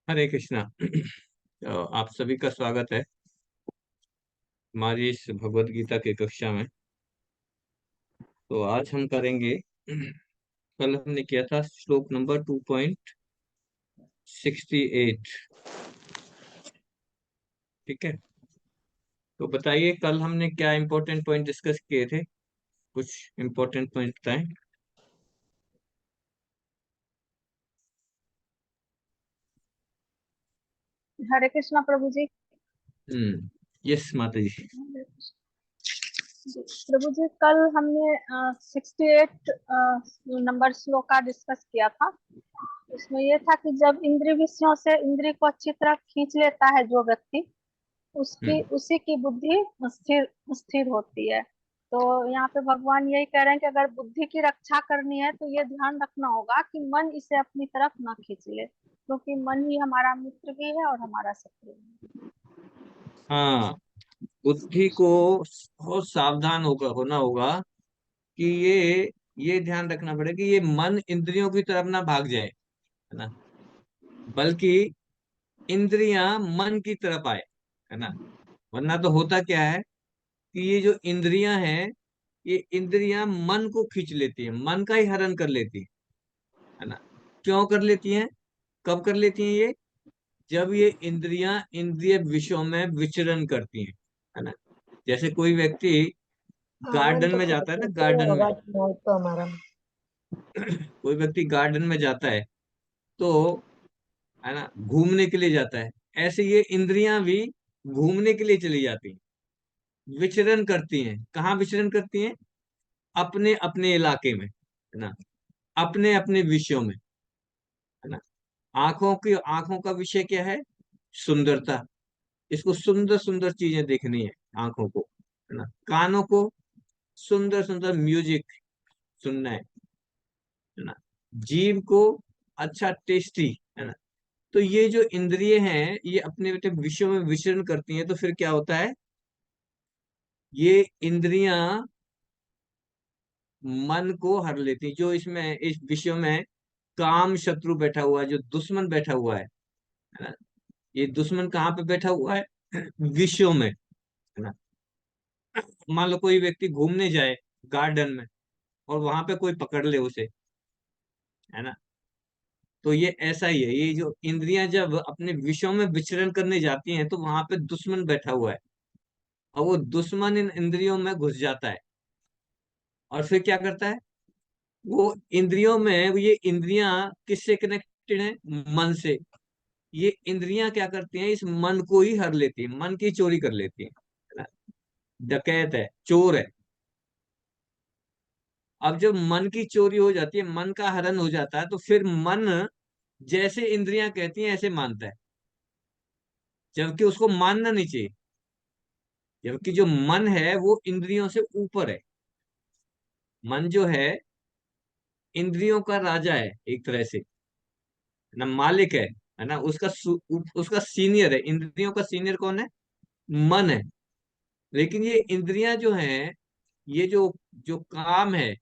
हरे कृष्णा। तो आप सभी का स्वागत है हमारी इस भगवत गीता की कक्षा में। तो आज हम करेंगे कल हमने किया था श्लोक नंबर 2.68। ठीक है। तो बताइए कल हमने क्या इंपॉर्टेंट पॉइंट डिस्कस किए थे। कुछ इंपॉर्टेंट पॉइंट बताएं। हरे कृष्णा प्रभु जी। यस माता जी। प्रभु जी, कल हमने 68 नंबर श्लोक का डिस्कस किया था। उसमें ये था कि जब इंद्रिय विषयों से इंद्रिय को अच्छी तरह खींच लेता है जो व्यक्ति, उसकी हम्म। उसी की बुद्धि स्थिर स्थिर होती है। तो यहाँ पे भगवान यही कह रहे हैं कि अगर बुद्धि की रक्षा करनी है तो ये ध्यान रखना होगा कि मन इसे अपनी तरफ ना खींच ले, क्योंकि मन ही हमारा मित्र भी है और हमारा शत्रु भी। हाँ, बुद्धि को बहुत सावधान होना होगा कि ये ध्यान रखना पड़ेगा कि ये मन इंद्रियों की तरफ ना भाग जाए, है ना, बल्कि इंद्रियां मन की तरफ आए, है ना। वरना तो होता क्या है कि ये जो इंद्रियां हैं, ये इंद्रियां मन को खींच लेती है, मन का ही हरण कर लेती है ना। क्यों कर लेती हैं? कब कर लेती हैं ये? जब ये इंद्रियां इंद्रिय विषयों में विचरण करती हैं, है ना। जैसे कोई व्यक्ति आनंद गार्डन तो में जाता है ना, कैसे गार्डन में होगा चुनाव तो हमारा। कोई व्यक्ति गार्डन में जाता है तो, है ना, घूमने के लिए जाता है। ऐसे ये इंद्रियां भी घूमने के लिए चली जाती हैं, विचरण करती हैं। कहाँ विचरण करती हैं? अपने अपने इलाके में, है ना, अपने अपने विषयों में, है ना। आंखों का विषय क्या है? सुंदरता। इसको सुंदर सुंदर चीजें देखनी है आंखों को, है ना। कानों को सुंदर सुंदर म्यूजिक सुनना है ना। जीभ को अच्छा टेस्टी, है ना। तो ये जो इंद्रिय हैं ये अपने अपने विषयों में विचरण करती हैं, तो फिर क्या होता है? ये इंद्रियां मन को हर लेती, जो इसमें इस विषय में काम शत्रु बैठा हुआ है, जो दुश्मन बैठा हुआ है ना। ये दुश्मन कहाँ पे बैठा हुआ है? विषयों में, है ना। मान लो कोई व्यक्ति घूमने जाए गार्डन में और वहां पे कोई पकड़ ले उसे, है ना। तो ये ऐसा ही है, ये जो इंद्रियां जब अपने विषयों में विचरण करने जाती हैं तो वहां पे दुश्मन बैठा हुआ है, और वो दुश्मन इन इंद्रियों में घुस जाता है और फिर क्या करता है? वो इंद्रियों में, ये इंद्रियां किससे कनेक्टेड है? मन से। ये इंद्रियां क्या करती हैं? इस मन को ही हर लेती है, मन की चोरी कर लेती है ना। डकैत है, चोर है। अब जब मन की चोरी हो जाती है, मन का हरण हो जाता है, तो फिर मन जैसे इंद्रियां कहती हैं ऐसे मानता है, जबकि उसको मानना नहीं चाहिए। जबकि जो मन है वो इंद्रियों से ऊपर है। मन जो है इंद्रियों का राजा है एक तरह से, ना, मालिक है ना। उसका सीनियर है। इंद्रियों का सीनियर कौन है? मन है। लेकिन ये इंद्रियां जो हैं, ये जो जो काम है,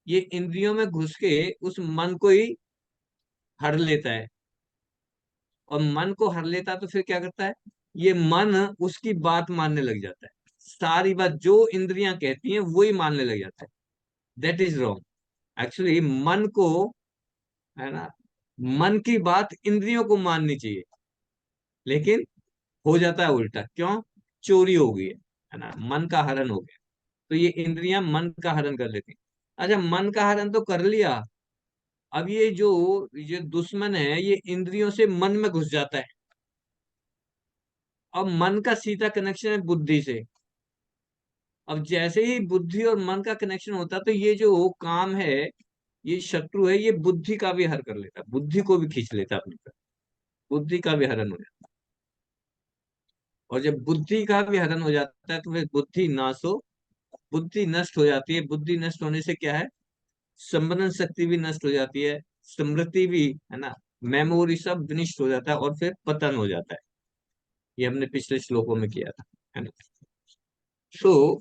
ये इंद्रियों में घुस के उस मन को ही हर लेता है। और मन को हर लेता है तो फिर क्या करता है? ये मन उसकी बात मानने लग जाता है। सारी बात जो इंद्रियां कहती हैं वही मानने लग जाता है। That is wrong. एक्चुअली मन को, है ना, मन की बात इंद्रियों को माननी चाहिए। लेकिन हो जाता है उल्टा। क्यों? चोरी हो गई है ना, मन का हरण हो गया। तो ये इंद्रियां मन का हरण कर लेती हैं। अच्छा, मन का हरण तो कर लिया। अब ये दुश्मन है, ये इंद्रियों से मन में घुस जाता है। अब मन का सीधा कनेक्शन है बुद्धि से। अब जैसे ही बुद्धि और मन का कनेक्शन होता है तो ये जो काम है, ये शत्रु है, ये बुद्धि का भी हर कर लेता है, बुद्धि को भी खींच लेता है अपनी तरफ। बुद्धि का भी हरण हो जाता है। और जब बुद्धि का भी हरण हो जाता है तो फिर बुद्धि नाश हो, बुद्धि नष्ट हो जाती है। बुद्धि नष्ट होने से क्या है? संवरण शक्ति भी नष्ट हो जाती है, स्मृति भी, है ना, मेमोरी सब विनिष्ट हो जाता है और फिर पतन हो जाता है। ये हमने पिछले श्लोकों में किया था, है ना। तो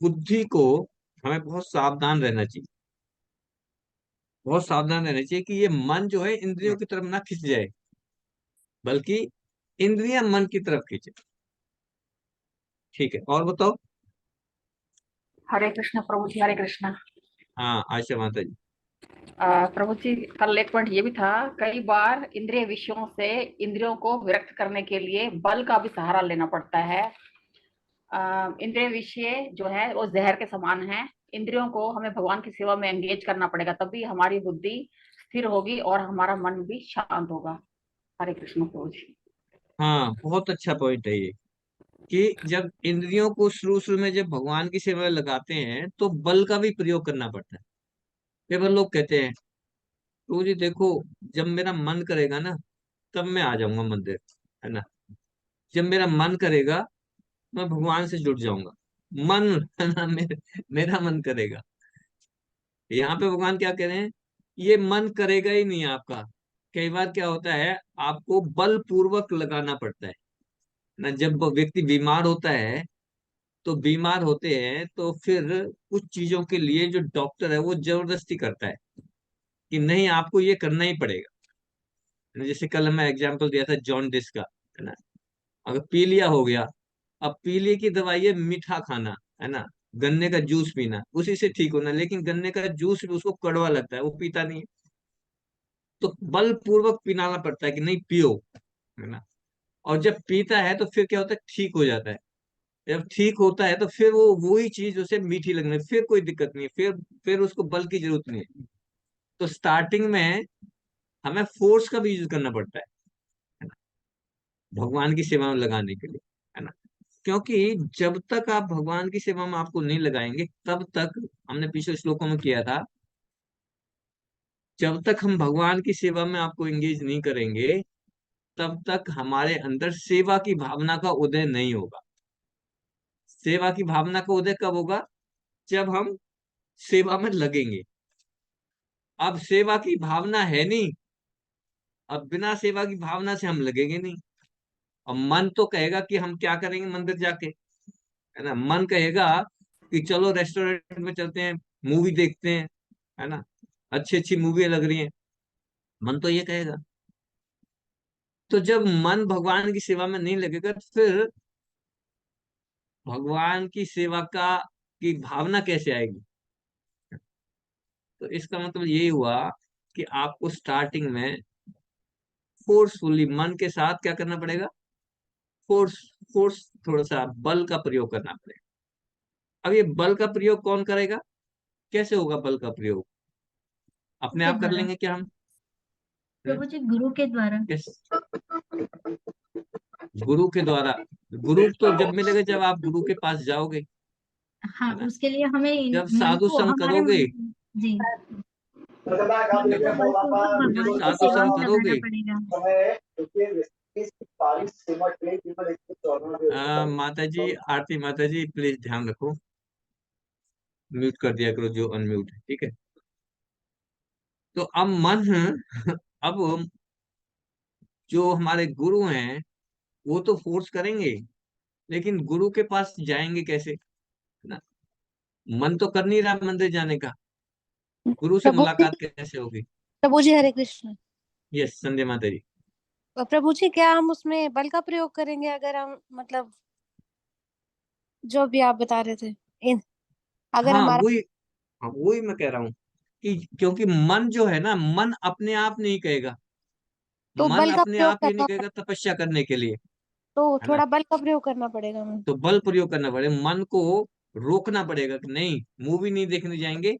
बुद्धि को हमें बहुत सावधान रहना चाहिए, बहुत सावधान रहना चाहिए कि ये मन जो है इंद्रियों की तरफ ना खिंच जाए। बल्कि इंद्रियां मन की तरफ खींचे। ठीक है, और बताओ। हरे कृष्ण प्रभु जी, हरे कृष्ण। हाँ, आशा माता जी। प्रभु जी, कल एक पॉइंट ये भी था, कई बार इंद्रिय विषयों से इंद्रियों को विरक्त करने के लिए बल का भी सहारा लेना पड़ता है। इंद्रिय विषय जो है वो जहर के समान है। इंद्रियों को हमें भगवान की सेवा में एंगेज करना पड़ेगा, तभी हमारी बुद्धि स्थिर होगी और हमारा मन भी शांत होगा। हरे कृष्ण प्रभु जी। हाँ, बहुत अच्छा पॉइंट है ये, कि जब इंद्रियों को शुरू शुरू में जब भगवान की सेवा में लगाते हैं तो बल का भी प्रयोग करना पड़ता है। कई बार लोग कहते हैं, तो जी देखो, जब मेरा मन करेगा ना तब मैं आ जाऊंगा मंदिर, है ना। जब मेरा मन करेगा मैं भगवान से जुड़ जाऊंगा। मन, है ना, मेरा मन करेगा। यहाँ पे भगवान क्या कह रहे हैं, ये मन करेगा ही नहीं आपका। कई बार क्या होता है, आपको बल पूर्वक लगाना पड़ता है ना। जब वो व्यक्ति बीमार होता है, तो बीमार होते हैं तो फिर कुछ चीजों के लिए जो डॉक्टर है वो जबरदस्ती करता है कि नहीं, आपको ये करना ही पड़ेगा। जैसे कल मैं एग्जांपल दिया था जॉन्डिस का, है ना। अगर पीलिया हो गया, अब पीलिया की दवाई है मीठा खाना, है ना, गन्ने का जूस पीना, उसी से ठीक होना। लेकिन गन्ने का जूस भी उसको कड़वा लगता है, वो पीता नहीं है। तो बल पूर्वक पिलाना पड़ता है कि नहीं पियो, है ना। और जब पीता है तो फिर क्या होता है, ठीक हो जाता है। जब ठीक होता है तो फिर वो वही चीज उसे मीठी लगने, फिर कोई दिक्कत नहीं है, फिर उसको बल की जरूरत नहीं है। तो स्टार्टिंग में हमें फोर्स का भी यूज करना पड़ता है ना, भगवान की सेवा में लगाने के लिए, है ना। क्योंकि जब तक आप भगवान की सेवा में आपको नहीं लगाएंगे तब तक, हमने पिछले श्लोकों में किया था, जब तक हम भगवान की सेवा में आपको एंगेज नहीं करेंगे तब तक हमारे अंदर सेवा की भावना का उदय नहीं होगा। सेवा की भावना का उदय कब होगा, जब हम सेवा में लगेंगे। अब सेवा की भावना है नहीं, अब बिना सेवा की भावना से हम लगेंगे नहीं। अब मन तो कहेगा कि हम क्या करेंगे मंदिर जाके, है ना। मन कहेगा कि चलो रेस्टोरेंट में चलते हैं, मूवी देखते हैं, है ना, अच्छी अच्छी मूवी लग रही हैं। मन तो ये कहेगा। तो जब मन भगवान की सेवा में नहीं लगेगा तो फिर भगवान की सेवा का की भावना कैसे आएगी। तो इसका मतलब यही हुआ कि आपको स्टार्टिंग में फोर्सफुली मन के साथ क्या करना पड़ेगा, फोर्स फोर्स थोड़ा सा बल का प्रयोग करना पड़ेगा। अब ये बल का प्रयोग कौन करेगा, कैसे होगा बल का प्रयोग, अपने के आप कर द्वारा। लेंगे क्या हम। हम्म, प्रभु जी, गुरु के द्वारा। कैसे, गुरु के द्वारा। गुरु तो जब मिलेगा जब आप गुरु के पास जाओगे, हाँ, है ना। उसके लिए हमें जब मन साधु को संग हमारे करोगे, जी, मन जब को बलपूर्वक जब भगवान की साधु सेवा संग में लगाना करोगे, पड़ेगा। माता जी, आरती माता जी प्लीज ध्यान रखो, म्यूट कर दिया करो जो अनम्यूट है, ठीक है। तो अब मन, अब जो हमारे गुरु हैं वो तो फोर्स करेंगे, लेकिन गुरु के पास जाएंगे कैसे, है ना। मन तो कर नहीं रहा मंदिर जाने का, गुरु से प्रभु जी, मुलाकात कैसे होगी। प्रभु जी हरे कृष्ण। यस, संध्या माता जी। प्रभु जी, क्या हम उसमें बल का प्रयोग करेंगे अगर हम मतलब जो भी आप बता रहे थे, इन अगर हाँ हमारा वही, हाँ वही मैं कह रहा हूँ कि क्योंकि मन जो है ना, मन अपने आप नहीं कहेगा। तो मन बल का अपने प्रयोग आप ये नहीं करना कहेगा तपस्या करने के लिए, तो है ना। थोड़ा बल का प्रयोग करना पड़ेगा हमें। तो बल प्रयोग करना पड़ेगा, मन को रोकना पड़ेगा कि नहीं, मूवी नहीं देखने जाएंगे,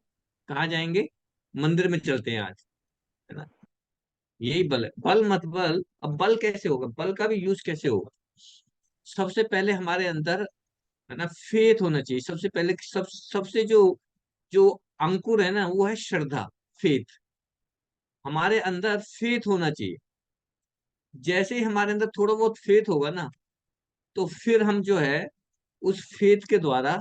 कहाँ जाएंगे, मंदिर में चलते हैं आज, है ना। यही बल है, बल मत बल। अब बल कैसे होगा, बल का भी यूज कैसे होगा। सबसे पहले हमारे अंदर, है ना, फेथ होना चाहिए। सबसे पहले सबसे जो जो अंकुर है ना वो है श्रद्धा, फेथ। हमारे अंदर फेथ होना चाहिए। जैसे ही हमारे अंदर थोड़ा बहुत फेथ होगा ना, तो फिर हम जो है उस फेथ के द्वारा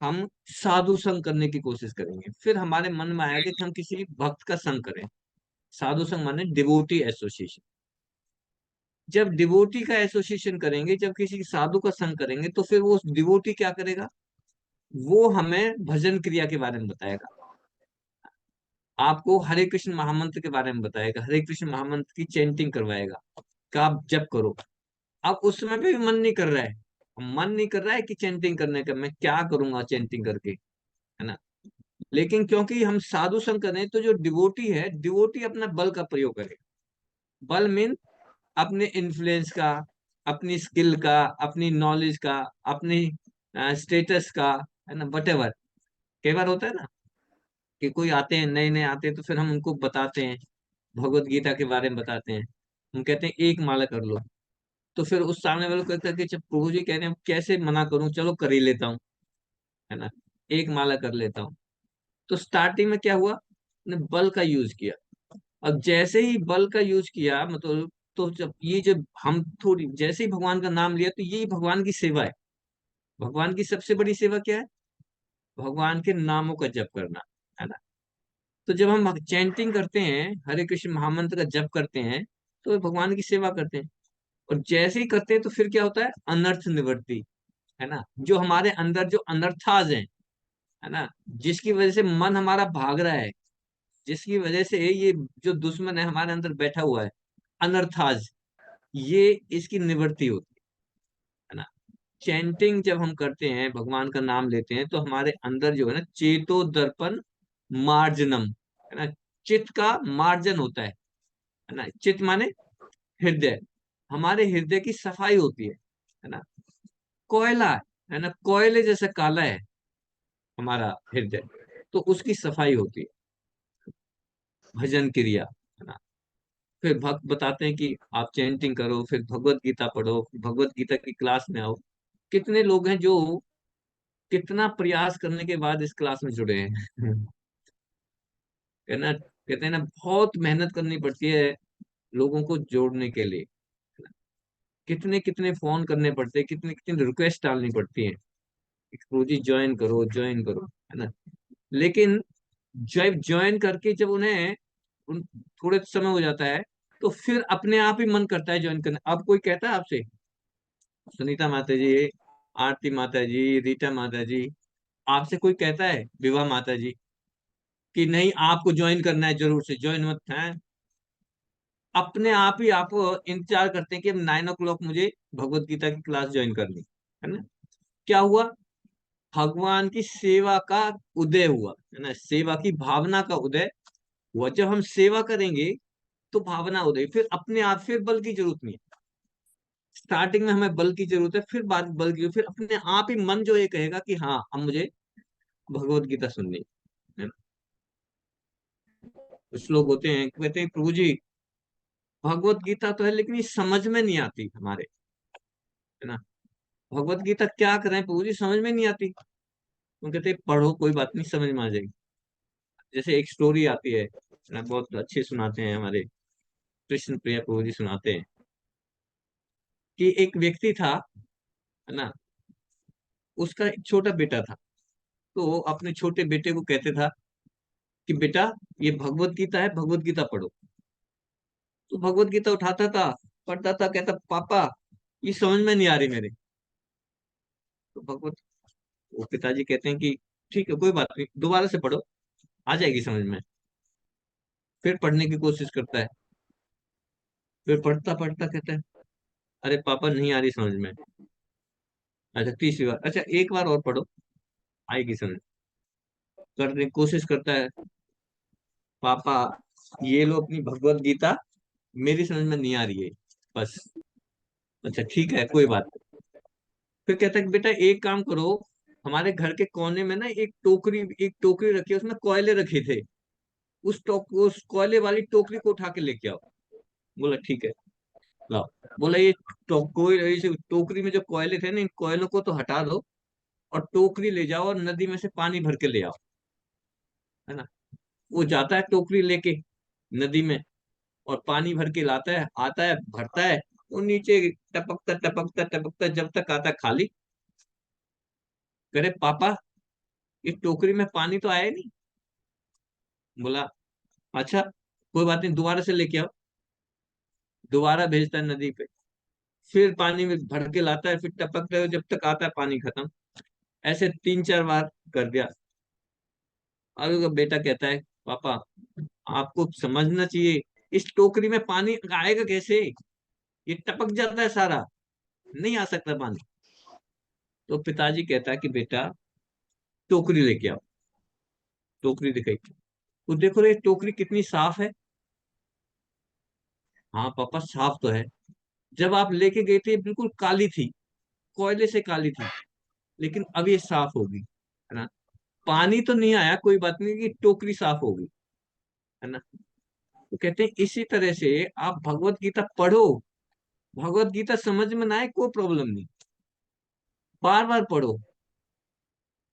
हम साधु संग करने की कोशिश करेंगे। फिर हमारे मन में आएगा कि हम किसी भक्त का संग करें। साधु संग माने डिवोटी एसोसिएशन। जब डिवोटी का एसोसिएशन करेंगे, जब किसी साधु का संग करेंगे, तो फिर वो डिवोटी क्या करेगा, वो हमें भजन क्रिया के बारे में बताएगा, आपको हरे कृष्ण महामंत्र के बारे में बताएगा, हरे कृष्ण महामंत्र की चैंटिंग करवाएगा, का आप जप करो। अब उस समय पे भी मन नहीं कर रहा है, मन नहीं कर रहा है कि चैंटिंग करने का, मैं क्या करूंगा चैंटिंग करके, है ना। लेकिन क्योंकि हम साधु संग कर रहे हैं, तो जो डिवोटी है, डिवोटी अपना बल का प्रयोग करे। बल मीन अपने इन्फ्लुएंस का, अपनी स्किल का, अपनी नॉलेज का, अपनी स्टेटस का, है ना, वटेवर। कई बार होता है ना कि कोई आते हैं, नए नए आते हैं, तो फिर हम उनको बताते हैं, भगवत गीता के बारे में बताते हैं। हम कहते हैं एक माला कर लो, तो फिर उस सामने वाले को कहता है कि जब प्रभु जी कह रहे हैं कैसे मना करूं, चलो कर ही लेता हूँ, है ना, एक माला कर लेता हूँ। तो स्टार्टिंग में क्या हुआ, ने बल का यूज किया। अब जैसे ही बल का यूज किया, मतलब, तो जब हम थोड़ी जैसे ही भगवान का नाम लिया, तो यही भगवान की सेवा है। भगवान की सबसे बड़ी सेवा क्या है? भगवान के नामों का जप करना, है ना। तो जब हम चैंटिंग करते हैं, हरे कृष्ण महामंत्र का जप करते हैं, तो भगवान की सेवा करते हैं। और जैसे ही करते हैं, तो फिर क्या होता है, अनर्थ निवृत्ति, है ना। जो हमारे अंदर जो अनर्थाज हैं, है ना, जिसकी वजह से मन हमारा भाग रहा है, जिसकी वजह से ये जो दुश्मन है हमारे अंदर बैठा हुआ है, अनर्थाज, ये इसकी निवृत्ति होती है ना। चैंटिंग जब हम करते हैं, भगवान का नाम लेते हैं, तो हमारे अंदर जो है ना, चेतो दर्पण मार्जनम, है ना, चित्त का मार्जन होता है ना। चित्त माने हृदय, हमारे हृदय की सफाई होती है ना। कोयला है ना, कोयले जैसा काला है हमारा हृदय, तो उसकी सफाई होती है। भजन क्रिया, है ना। फिर भक्त बताते हैं कि आप चैंटिंग करो, फिर भगवत गीता पढ़ो, भगवत गीता की क्लास में आओ। कितने लोग हैं जो कितना प्रयास करने के बाद इस क्लास में जुड़े हैं। कहना कहते हैं ना, बहुत मेहनत करनी पड़ती है लोगों को जोड़ने के लिए। कितने कितने फोन करने पड़ते हैं, कितनी कितनी रिक्वेस्ट डालनी पड़ती है, गुरु जी ज्वाइन करो, ज्वाइन करो, है ना। लेकिन जब ज्वाइन करके जब उन थोड़े समय हो जाता है, तो फिर अपने आप ही मन करता है ज्वाइन करने। अब कोई कहता है आपसे, सुनीता माता जी, आरती माता जी, रीटा माता जी, आपसे कोई कहता है, विवाह माता जी, कि नहीं आपको ज्वाइन करना है, जरूर से ज्वाइन मत है। अपने आप ही आप इंतजार करते हैं कि अब 9 o'clock मुझे भगवत गीता की क्लास ज्वाइन करनी, है ना। क्या हुआ, भगवान की सेवा का उदय हुआ, है ना, सेवा की भावना का उदय हुआ। जब हम सेवा करेंगे, तो भावना उदय, फिर अपने आप, फिर बल की जरूरत नहीं है। स्टार्टिंग में हमें बल की जरूरत है, फिर बाद में बल की, फिर अपने आप ही मन जो ये कहेगा कि हाँ अब मुझे भगवत गीता सुननी है ना। कुछ लोग होते हैं कहते हैं प्रभु जी भगवत गीता तो है, लेकिन ये समझ में नहीं आती हमारे, है ना। भगवत गीता क्या करें प्रभु जी, समझ में नहीं आती। तो कहते हैं पढ़ो, कोई बात नहीं, समझ में आ जाएगी। जैसे एक स्टोरी आती है ना, बहुत अच्छी सुनाते हैं हमारे कृष्ण प्रिय प्रभु जी, सुनाते हैं कि एक व्यक्ति था, है ना, उसका एक छोटा बेटा था। तो वो अपने छोटे बेटे को कहते था कि बेटा ये भगवत गीता है, भगवत गीता पढ़ो। तो भगवत गीता उठाता था, पढ़ता था, कहता पापा ये समझ में नहीं आ रही मेरे। तो भगवत वो पिताजी कहते हैं कि ठीक है, कोई बात नहीं, दोबारा से पढ़ो, आ जाएगी समझ में। फिर पढ़ने की कोशिश करता है, फिर पढ़ता पढ़ता कहता है अरे पापा नहीं आ रही समझ में। अच्छा तीसरी बार, अच्छा एक बार और पढ़ो, आएगी समझ। करने की कोशिश करता है, पापा ये लो अपनी भगवत गीता, मेरी समझ में नहीं आ रही है बस। अच्छा ठीक है, कोई बात नहीं। फिर कहता है कि बेटा एक काम करो, हमारे घर के कोने में ना एक टोकरी रखी है, उसमें कोयले रखे थे, उस कोयले वाली टोकरी को उठा के लेके आओ। बोला ठीक है, लाओ। बोला ये टोकरी में जो कोयले थे ना, इन कोयलों को तो हटा दो, और टोकरी ले जाओ और नदी में से पानी भर के ले आओ, है ना। वो जाता है टोकरी लेके नदी में, और पानी भर के लाता है, आता है, भरता है, वो नीचे टपकता टपकता टपकता जब तक आता है खाली। करे पापा इस टोकरी में पानी तो आया ही नहीं। बोला अच्छा कोई बात नहीं, दोबारा से लेके आओ। दोबारा भेजता है नदी पे, फिर पानी में भर के लाता है, फिर टपकता है जब तक आता है पानी खत्म। ऐसे 3-4 बार कर दिया। और उसका बेटा कहता है पापा आपको समझना चाहिए, इस टोकरी में पानी आएगा कैसे, ये टपक जाता है सारा, नहीं आ सकता पानी। तो पिताजी कहता है कि बेटा टोकरी लेके आओ। टोकरी दिखाई, तो देखो रे टोकरी कितनी साफ है। हाँ पापा साफ तो है। जब आप लेके गए थे बिल्कुल काली थी, कोयले से काली थी, लेकिन अब ये साफ होगी, है ना। पानी तो नहीं आया, कोई बात नहीं, कि टोकरी साफ होगी, है ना। तो कहते हैं इसी तरह से आप भगवत गीता पढ़ो, भगवत गीता समझ में ना आए कोई प्रॉब्लम नहीं, बार बार पढ़ो।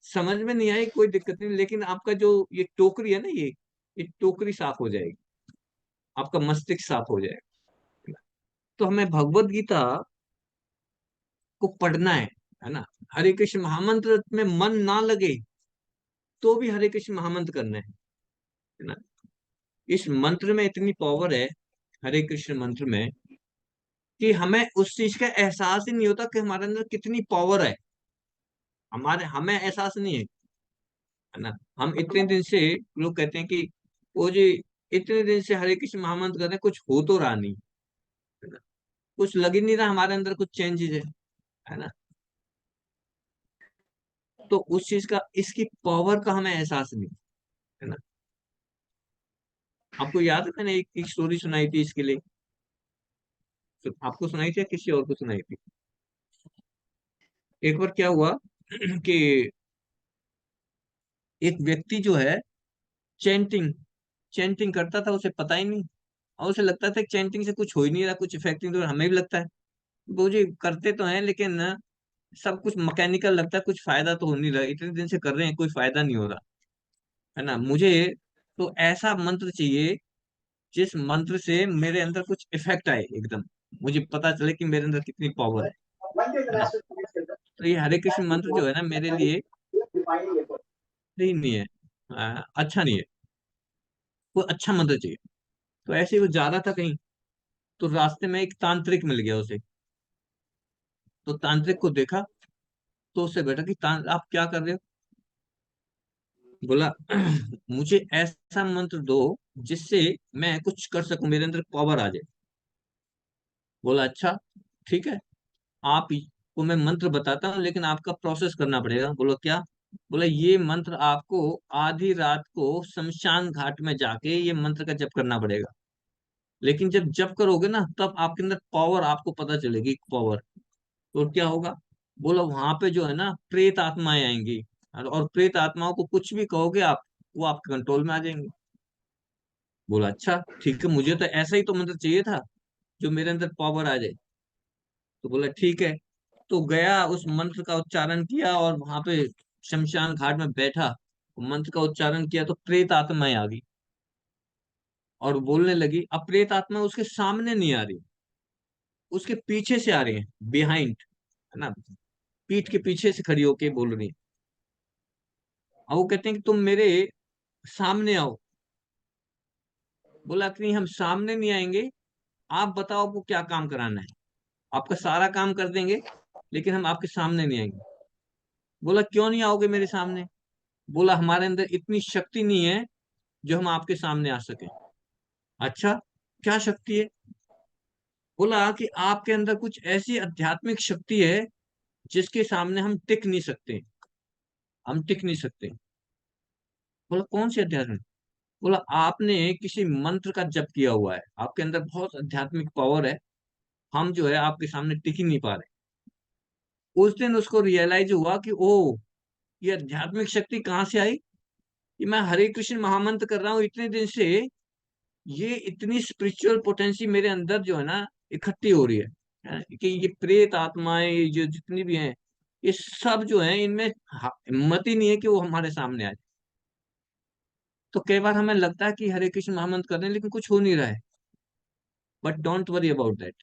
समझ में नहीं आई कोई दिक्कत नहीं, लेकिन आपका जो ये टोकरी है ना, ये टोकरी साफ हो जाएगी, आपका मस्तिष्क साफ हो जाएगा। तो हमें भगवत गीता को पढ़ना है ना। हरे कृष्ण महामंत्र में मन ना लगे तो भी हरे कृष्ण महामंत्र करना है ना। इस मंत्र में इतनी पावर है, हरे कृष्ण मंत्र में, कि हमें उस चीज का एहसास ही नहीं होता कि हमारे अंदर कितनी पावर है। हमें एहसास नहीं है ना। हम इतने दिन से, लोग कहते हैं कि वो जी इतने दिन से हरे कृष्ण महामंत्र कर रहे हैं, कुछ हो तो रहा नहीं, है ना। कुछ लग ही नहीं रहा हमारे अंदर कुछ चेंजेस है ना। तो उस चीज का, इसकी पावर का हमें एहसास नहीं, है ना। आपको याद है मैंने एक स्टोरी सुनाई थी इसके लिए, तो आपको सुनाई थी या किसी और को सुनाई थी। एक बार क्या हुआ कि एक व्यक्ति जो है चैंटिंग चैंटिंग करता था, उसे पता ही नहीं, और उसे लगता था कि चैंटिंग से कुछ हो ही नहीं रहा, कुछ इफेक्ट नहीं, तो हमें भी लगता है वो जी करते तो हैं, लेकिन ना सब कुछ मैकेनिकल लगता है, कुछ फायदा तो हो नहीं रहा, इतने दिन से कर रहे हैं कोई फायदा नहीं हो रहा, है ना। मुझे तो ऐसा मंत्र चाहिए जिस मंत्र से मेरे अंदर कुछ इफेक्ट आए एकदम, मुझे पता चले कि मेरे अंदर कितनी पावर है ना। तो ये हरे कृष्ण मंत्र जो है ना, मेरे लिए सही नहीं है, अच्छा नहीं है। कोई अच्छा मंत्र चाहिए। तो ऐसे ही वो जा रहा था कहीं, तो रास्ते में एक तांत्रिक मिल गया उसे। तो तांत्रिक को देखा, तो उससे बेटा कि आप क्या कर रहे हो। बोला मुझे ऐसा मंत्र दो जिससे मैं कुछ कर सकूं, मेरे अंदर पावर आ जाए। बोला अच्छा ठीक है, आप को मैं मंत्र बताता हूँ, लेकिन आपका प्रोसेस करना पड़ेगा। बोला क्या। बोला ये मंत्र आपको आधी रात को शमशान घाट में जाके ये मंत्र का जप करना पड़ेगा, लेकिन जब जप करोगे ना तब आपके अंदर पावर आपको पता चलेगी, पावर। तो क्या होगा। बोला वहां पे जो है ना प्रेत आत्माएं आएंगी, और प्रेत आत्माओं को कुछ भी कहोगे आप, वो आपके कंट्रोल में आ जाएंगे। बोला अच्छा ठीक है, मुझे तो ऐसा ही तो मंत्र चाहिए था जो मेरे अंदर पावर आ जाए। तो बोला ठीक है। तो गया, उस मंत्र का उच्चारण किया, और वहां पे शमशान घाट में बैठा, मंत्र का उच्चारण किया, तो प्रेत आत्माएं आ गई और बोलने लगी। अब प्रेत आत्मा उसके सामने नहीं आ रही, उसके पीछे से आ रही है, बिहाइंड, है ना, पीठ के पीछे से खड़ी होके बोल रही है। और वो कहते हैं कि तुम मेरे सामने आओ। बोला कि नहीं, हम सामने नहीं आएंगे, आप बताओ आपको क्या काम कराना है, आपका सारा काम कर देंगे, लेकिन हम आपके सामने नहीं आएंगे। बोला क्यों नहीं आओगे मेरे सामने। बोला हमारे अंदर इतनी शक्ति नहीं है जो हम आपके सामने आ सके। अच्छा क्या शक्ति है। बोला कि आपके अंदर कुछ ऐसी आध्यात्मिक शक्ति है जिसके सामने हम टिक नहीं सकते, हम टिक नहीं सकते। बोला कौन सी आध्यात्मिक। बोला आपने किसी मंत्र का जप किया हुआ है, आपके अंदर बहुत आध्यात्मिक पावर है, हम जो है आपके सामने टिक ही नहीं पा रहे। उस दिन उसको रियलाइज हुआ कि ओ, ये आध्यात्मिक शक्ति कहाँ से आई, कि मैं हरे कृष्ण महामंत्र कर रहा हूँ इतने दिन से, ये इतनी स्पिरिचुअल पोटेंसी मेरे अंदर जो है ना इकट्ठी हो रही है, कि ये प्रेत आत्माएं ये जो जितनी भी हैं, ये सब जो है इनमें हिम्मत ही नहीं है कि वो हमारे सामने आ जाए। तो कई बार हमें लगता है कि हरे कृष्ण महामंत्र कर रहे हैं लेकिन कुछ हो नहीं रहा है, but don't worry about that.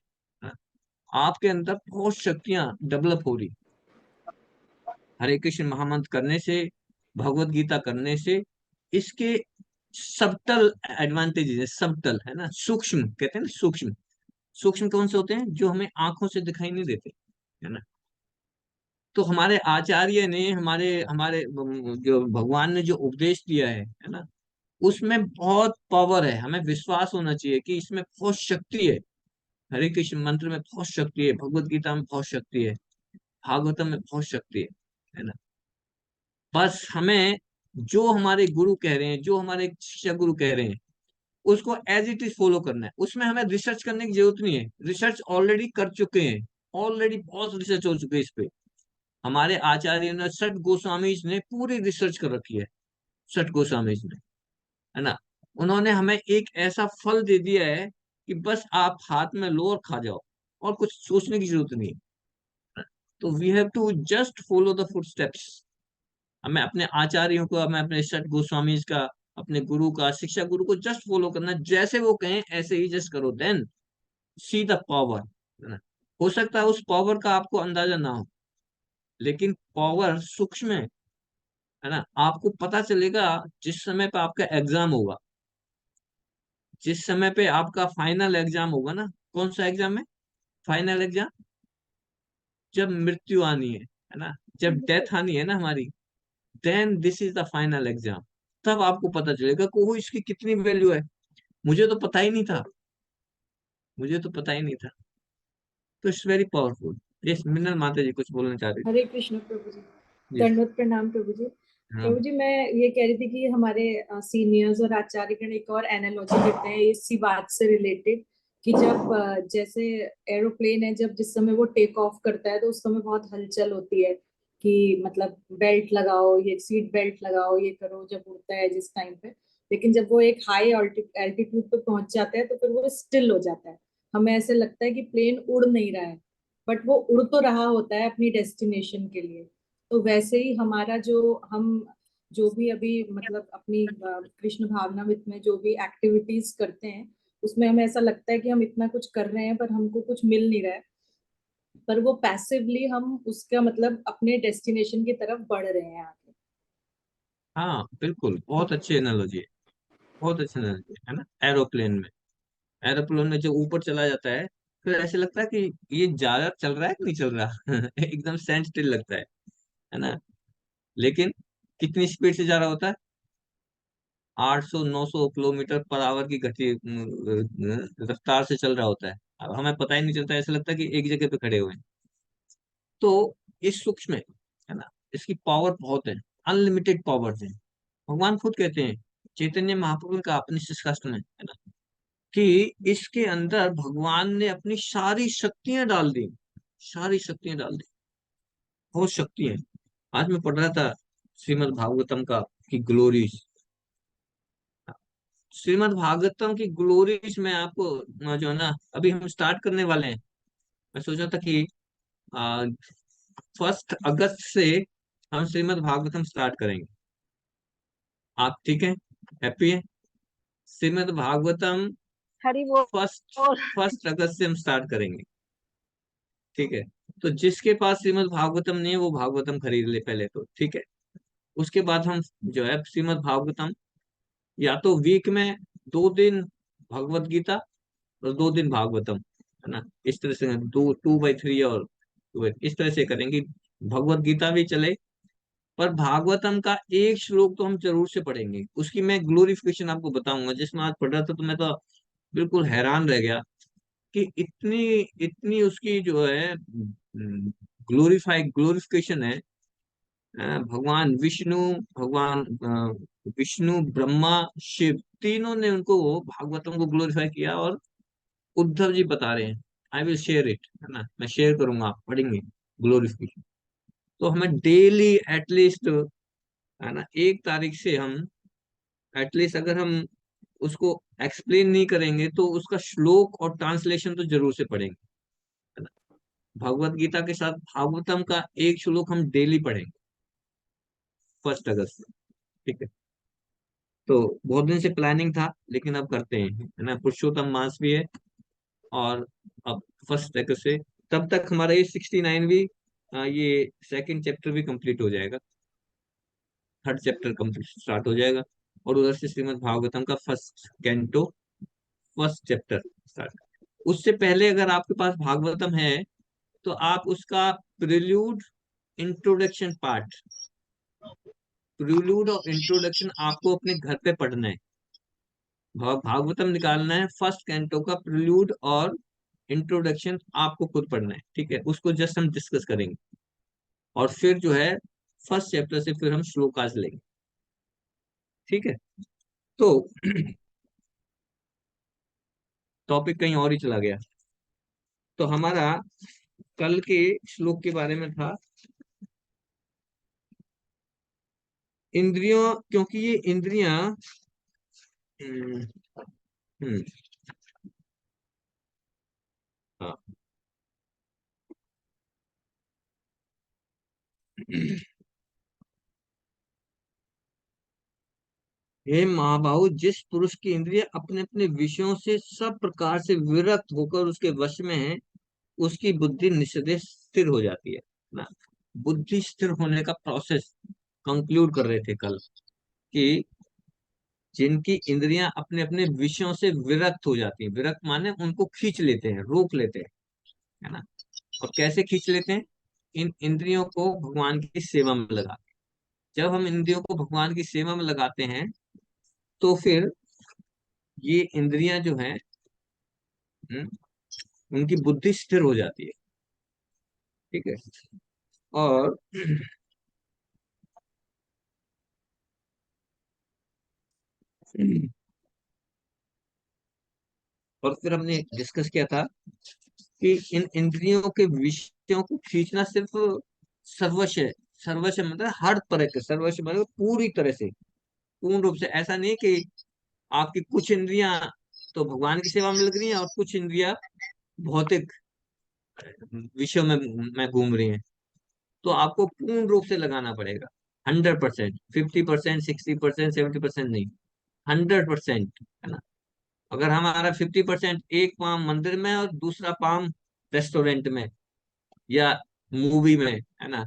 आपके अंदर बहुत शक्तियां डेवलप हो रही, हरे कृष्ण महामंत्र करने से, भगवत गीता करने से। इसके सबटल एडवांटेजेस है, सबटल है ना, सूक्ष्म कहते हैं ना, सूक्ष्म। सूक्ष्म कौन से होते हैं, जो हमें आंखों से दिखाई नहीं देते, है ना। तो हमारे आचार्य ने, हमारे हमारे जो भगवान ने जो उपदेश दिया है ना, उसमें बहुत पावर है, हमें विश्वास होना चाहिए कि इसमें बहुत शक्ति है। हरे कृष्ण मंत्र में बहुत शक्ति है, भगवत गीता में बहुत शक्ति है, भागवतम में बहुत शक्ति है ना। बस हमें जो हमारे गुरु कह रहे हैं, जो हमारे शिक्षा गुरु कह रहे हैं, उसको एज इट इज फॉलो करना है। उसमें हमें रिसर्च करने की जरूरत नहीं है, रिसर्च ऑलरेडी कर चुके हैं, ऑलरेडी बहुत रिसर्च हो चुकी है इस पे। हमारे आचार्य ने, सठ गोस्वामी ने पूरी रिसर्च कर रखी है, सठ गोस्वामी ने, है ना। उन्होंने हमें एक ऐसा फल दे दिया है कि बस आप हाथ में लो और खा जाओ, और कुछ सोचने की जरूरत नहीं है। तो we have to just follow the footsteps. हमें अपने आचार्यों को, हमें अपने सठ गोस्वामी का, अपने गुरु का, शिक्षा गुरु को जस्ट फॉलो करना है। जैसे वो कहें ऐसे ही जस्ट करो, देन सी द पावर, है ना। हो सकता है उस पावर का आपको अंदाजा ना हो, लेकिन पावर सूक्ष्म है ना। आपको पता चलेगा जिस समय पे आपका एग्जाम होगा, जिस समय पे आपका फाइनल एग्जाम होगा ना। कौन सा एग्जाम है? Final exam. जब मृत्यु आनी है ना, जब डेथ आनी है ना हमारी, then this is the final exam. तब आपको पता चलेगा कि वो इसकी कितनी वैल्यू है। मुझे तो पता ही नहीं था, मुझे तो पता ही नहीं था। तो it's very powerful. Yes, Minnal माता जी कुछ बोलना चाह रही हरे कृष्ण प्रभु जी। थी। यस। दंडवत प्रणाम प्रभु जी। हाँ। प्रभु जी, मैं ये कह रही थी कि हमारे सीनियर्स और आचार्यगण एक और एनालॉजी देते हैं इसी बात से रिलेटेड, कि जब जैसे एरोप्लेन है, जब जिस समय वो टेक ऑफ करता है तो उस समय बहुत हलचल होती है कि मतलब बेल्ट लगाओ, ये सीट बेल्ट लगाओ, ये करो जब उड़ता है जिस टाइम पे। लेकिन जब वो एक हाई एल्टीट्यूड पे पहुंच जाता है तो फिर वो स्टिल हो जाता है। हमें ऐसे लगता है कि प्लेन उड़ नहीं रहा है, बट वो उड़ तो रहा होता है अपनी डेस्टिनेशन के लिए। तो वैसे ही हमारा जो हम जो भी अभी मतलब अपनी कृष्ण भावनामृत में जो भी एक्टिविटीज करते हैं, उसमें हमें ऐसा लगता है कि हम इतना कुछ कर रहे हैं पर हमको कुछ मिल नहीं रहा है, पर वो पैसिवली हम उसका मतलब अपने डेस्टिनेशन की तरफ बढ़ रहे हैं आगे। हाँ बिल्कुल, बहुत अच्छी एनालॉजी है, बहुत अच्छी एनालॉजी है ना। एरोप्लेन में, एरोप्लेन में जब ऊपर चला जाता है, फिर ऐसे लगता है कि ये ज्यादा चल रहा है कि नहीं चल रहा। एकदम स्टैंड स्टिल लगता है ना। लेकिन कितनी स्पीड से जा रहा होता है? 800-900 किलोमीटर पर आवर की गति, रफ्तार से चल रहा होता है। अब हमें पता ही नहीं चलता, ऐसा लगता है कि एक जगह पे खड़े हुए हैं। तो ये सूक्ष्म है ना। इसकी पावर बहुत है, अनलिमिटेड पावर है। भगवान खुद कहते हैं चैतन्य महाप्रभु का अपनी शास्त्र में, है ना, कि इसके अंदर भगवान ने अपनी सारी शक्तियां डाल दी, सारी शक्तियां डाल दी। बहुत शक्ति है। आज मैं पढ़ रहा था श्रीमद् भागवतम का, की ग्लोरीज। श्रीमद् भागवतम की ग्लोरीज में आपको जो है ना, अभी हम स्टार्ट करने वाले हैं। मैं सोचा था कि 1 अगस्त से हम श्रीमद् भागवतम स्टार्ट करेंगे। आप ठीक है? हैप्पी है? श्रीमद् भागवतम हरि बोल। फर्स्ट 1 अगस्त से हम स्टार्ट करेंगे, ठीक है। तो जिसके पास श्रीमद् भागवतम नहीं है वो भागवतम खरीद ले पहले तो, ठीक है। उसके बाद हम जो है श्रीमद् भागवतम, या तो वीक में 2 दिन भगवत गीता और 2 दिन भागवतम, है ना। इस तरह से 2 2/3 और इस तरह से करेंगे। भगवत गीता भी चले, पर भागवतम का एक श्लोक तो हम जरूर से पढ़ेंगे। उसकी मैं ग्लोरिफिकेशन आपको बताऊंगा। जिसमें आज पढ़ रहा था तो मैं तो बिल्कुल हैरान रह गया कि इतनी इतनी उसकी जो है ग्लोरिफिकेशन है। भगवान विष्णु, भगवान विष्णु, ब्रह्मा, शिव, तीनों ने उनको भागवतम को ग्लोरीफाई किया। और उद्धव जी बता रहे हैं, आई विल शेयर इट, है ना, मैं शेयर करूंगा, आप पढ़ेंगे ग्लोरिफिकेशन। तो हमें डेली एटलीस्ट, है ना, 1 तारीख से हम एटलीस्ट, अगर हम उसको एक्सप्लेन नहीं करेंगे तो उसका श्लोक और ट्रांसलेशन तो जरूर से पढ़ेंगे, है ना। भगवत गीता के साथ भागवतम का एक श्लोक हम डेली पढ़ेंगे 1 अगस्त से, ठीक है। तो बहुत दिन से प्लानिंग था, लेकिन अब करते हैं, है ना। पुरुषोत्तम मास भी है, और अब 1 अगस्त से, तब तक हमारा ये 69 भी, ये सेकंड चैप्टर भी कंप्लीट हो जाएगा, थर्ड चैप्टर कंप्लीट स्टार्ट हो जाएगा। और उधर से श्रीमद् भागवतम का first canto, first chapter start. उससे पहले अगर आपके पास भागवतम है तो आप उसका प्रिल्यूड, इंट्रोडक्शन पार्ट, प्रिल्यूड और इंट्रोडक्शन आपको अपने घर पे पढ़ना है। भागवतम निकालना है, फर्स्ट कैंटो का प्रिल्यूड और इंट्रोडक्शन आपको खुद पढ़ना है, ठीक है, उसको जस्ट हम डिस्कस करेंगे। और फिर जो है फर्स्ट चैप्टर से फिर हम श्लोक आज लेंगे, ठीक है। तो टॉपिक कहीं और ही चला गया। तो हमारा कल के श्लोक के बारे में था इंद्रियों, क्योंकि ये इंद्रियां हम्म, हम्म, हाँ हे महाबाहु, जिस पुरुष की इंद्रिय अपने अपने विषयों से सब प्रकार से विरक्त होकर उसके वश में है, उसकी बुद्धि निस्संदेह स्थिर हो जाती है ना। बुद्धि स्थिर होने का प्रोसेस कंक्लूड कर रहे थे कल, कि जिनकी इंद्रियां अपने अपने विषयों से विरक्त हो जाती हैं, विरक्त माने उनको खींच लेते हैं, रोक लेते हैं, है ना। और कैसे खींच लेते हैं? इन इंद्रियों को भगवान की सेवा में लगा, जब हम इंद्रियों को भगवान की सेवा में लगाते हैं तो फिर ये इंद्रियां जो हैं, हम्म, उनकी बुद्धि स्थिर हो जाती है, ठीक है। और और फिर हमने डिस्कस किया था कि इन इंद्रियों के विषयों को खींचना सिर्फ सर्वस्व है। सर्वस्व मतलब हर तरह के, सर्वस्व मतलब पूरी तरह से, पूर्ण रूप से। ऐसा नहीं कि आपकी कुछ इंद्रियां तो भगवान की सेवा में लग रही हैं और कुछ इंद्रियां भौतिक विषयों में घूम रही हैं। तो आपको पूर्ण रूप से लगाना पड़ेगा, 100%, 50%, 60%, 70% नहीं, 100%, है ना। अगर हमारा 50% एक पाम मंदिर में और दूसरा पाम रेस्टोरेंट में या मूवी में, है ना,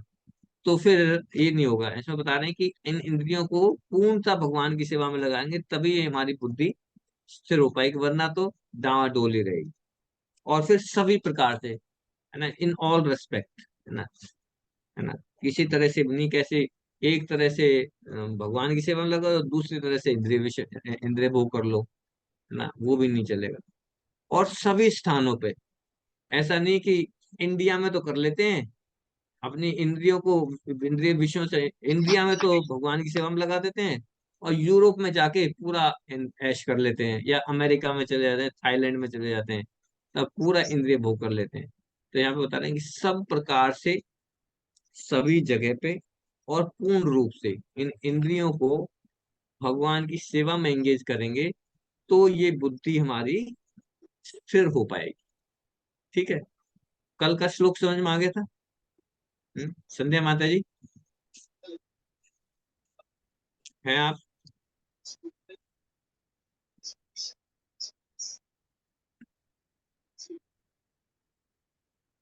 तो फिर ये नहीं होगा। इसमें बता रहे हैं कि इन इंद्रियों को पूर्णतः भगवान की सेवा में लगाएंगे तभी ये हमारी बुद्धि स्थिर हो पाएगी, वरना तो डावाडोल ही रहेगी। और फिर सभी प्रकार से, है ना, इन ऑल रेस्पेक्ट, है ना, है ना, किसी तरह से नहीं, कैसे एक तरह से भगवान की सेवा में लगो और दूसरी तरह से इंद्रिय विषय, इंद्रिय भोग कर लो, है ना, वो भी नहीं चलेगा। और सभी स्थानों पे, ऐसा नहीं कि इंडिया में तो कर लेते हैं अपनी इंद्रियों को, इंद्रिय विषयों से इंडिया में तो भगवान की सेवा में लगा देते हैं, और यूरोप में जाके पूरा ऐश कर लेते हैं, या अमेरिका में चले जाते हैं, थाईलैंड में चले जाते हैं, तब पूरा इंद्रिय भोग कर लेते हैं। तो यहाँ पे बता रहे हैं कि सब प्रकार से, सभी जगह पे, और पूर्ण रूप से इन इंद्रियों को भगवान की सेवा में एंगेज करेंगे तो ये बुद्धि हमारी स्थिर हो पाएगी, ठीक है। कल का श्लोक समझ में आ गया था? संध्या माता जी हैं आप?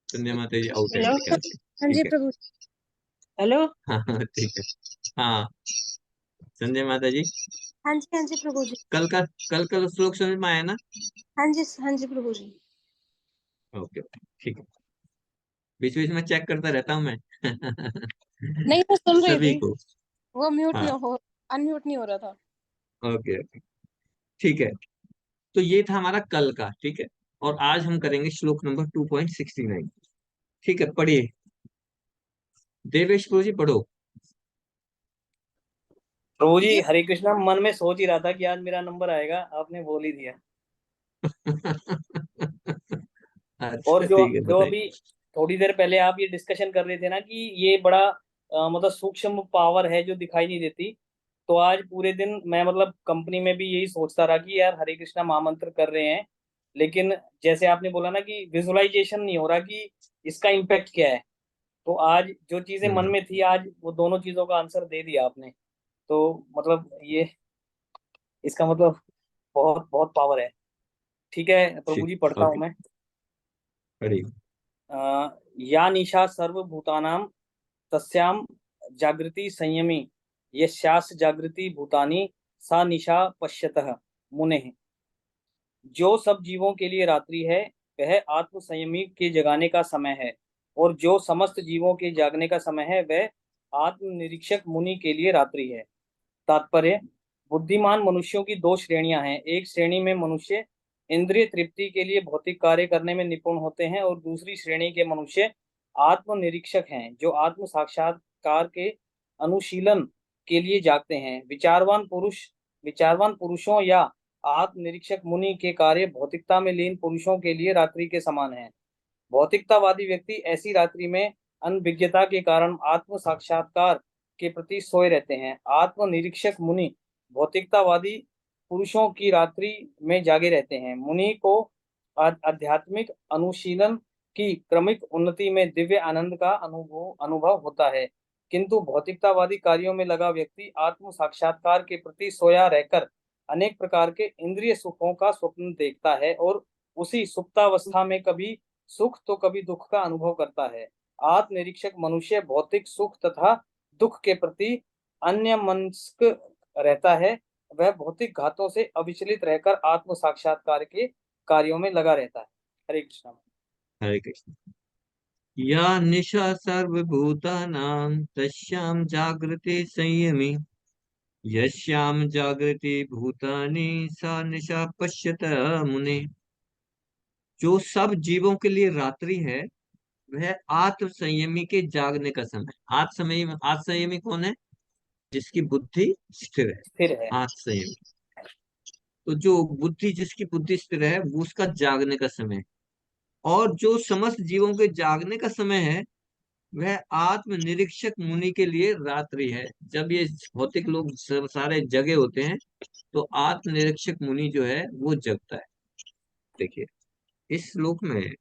संध्या माता जी आउट है हेलो। मेरे ख्याल से, हाँ जी ठीक है। प्रभु। हेलो। हाँ हाँ ठीक है। हाँ संजय माता जी, हाँ जी प्रभु जी। कल का श्लोक समझ में आया ना? हाँ जी प्रभु जी। ओके ओके ठीक है। बीच बीच में चेक करता रहता हूँ मैं नहीं, मैं सुन रही सभी थी, को। वो म्यूट नहीं हाँ हो, अनम्यूट नहीं हो रहा था। ओके ओके ठीक है। तो ये था हमारा कल का, ठीक है। और आज हम करेंगे श्लोक नंबर 2.69, ठीक है। पढ़िए देवेश प्रभु जी, पढ़ो। प्रभु जी हरे कृष्णा, मन में सोच ही रहा था कि आज मेरा नंबर आएगा, आपने बोल ही दिया। और अच्छा जो ठीक है, जो बताइए। अभी थोड़ी देर पहले आप ये डिस्कशन कर रहे थे ना कि ये बड़ा मतलब सूक्ष्म पावर है जो दिखाई नहीं देती। तो आज पूरे दिन मैं मतलब कंपनी में भी यही सोचता रहा कि यार हरे कृष्णा महामंत्र कर रहे हैं, लेकिन जैसे आपने बोला ना कि विजुअलाइजेशन नहीं हो रहा कि इसका इम्पैक्ट क्या है। तो आज जो चीजें मन हम्म में थी, आज वो दोनों चीजों का आंसर दे दिया आपने। तो मतलब ये, इसका मतलब बहुत बहुत पावर है। ठीक है प्रभु ठीक, जी, पढ़ता हूँ ओके, मैं। पढ़िए। या निशा सर्वभूतानां तस्याम जागृति संयमी, यस्यास जागृति भूतानि सा निशा पश्यतः मुने। जो सब जीवों के लिए रात्रि है वह आत्म संयमी के जगाने का समय है, और जो समस्त जीवों के जागने का समय है वह आत्म निरीक्षक मुनि के लिए रात्रि है। तात्पर्य, बुद्धिमान मनुष्यों की दो श्रेणियां हैं। एक श्रेणी में मनुष्य इंद्रिय तृप्ति के लिए भौतिक कार्य करने में निपुण होते हैं, और दूसरी श्रेणी के मनुष्य आत्मनिरीक्षक हैं, जो आत्म साक्षात्कार के अनुशीलन के लिए जागते हैं। विचारवान पुरुषों या आत्मनिरीक्षक मुनि के कार्य भौतिकता में लीन पुरुषों के लिए रात्रि के समान है। भौतिकतावादी व्यक्ति ऐसी रात्रि में अनभिज्ञता के कारण आत्म साक्षात्कार के प्रति सोए रहते हैं। आत्मनिरीक्षक मुनि भौतिकतावादी पुरुषों की रात्रि में जागे रहते हैं। मुनि को आध्यात्मिक अनुशीलन की क्रमिक उन्नति में दिव्य आनंद का अनुभव होता है, किंतु भौतिकतावादी कार्यों में लगा व्यक्ति आत्म साक्षात्कार के प्रति सोया रहकर अनेक प्रकार के इंद्रिय सुखों का स्वप्न देखता है, और उसी सुप्तावस्था में कभी सुख तो कभी दुख का अनुभव करता है। आत्मनिरीक्षक मनुष्य भौतिक सुख तथा दुख के प्रति अन्यमनस्क रहता है। वह भौतिक घातों से अविचलित रहकर आत्म साक्षात्कार के कार्यों में लगा रहता है। हरे कृष्ण। हरे कृष्ण। या निशा सर्वभूतानां तस्यां जागृते संयमी यस्यां जागृते भूतानि सा निशा पश्यत मुने। जो सब जीवों के लिए रात्रि है वह आत्म संयमी के जागने का समय। आत्म संयमी कौन है? जिसकी बुद्धि स्थिर है, स्थिर है। आत्म संयमी। तो जिसकी बुद्धि स्थिर है वो उसका जागने का समय है। और जो समस्त जीवों के जागने का समय है वह आत्म निरीक्षक मुनि के लिए रात्रि है। जब ये भौतिक लोग सारे जगे होते हैं तो आत्म निरीक्षक मुनि जो है वो जगता है। देखिए इस श्लोक में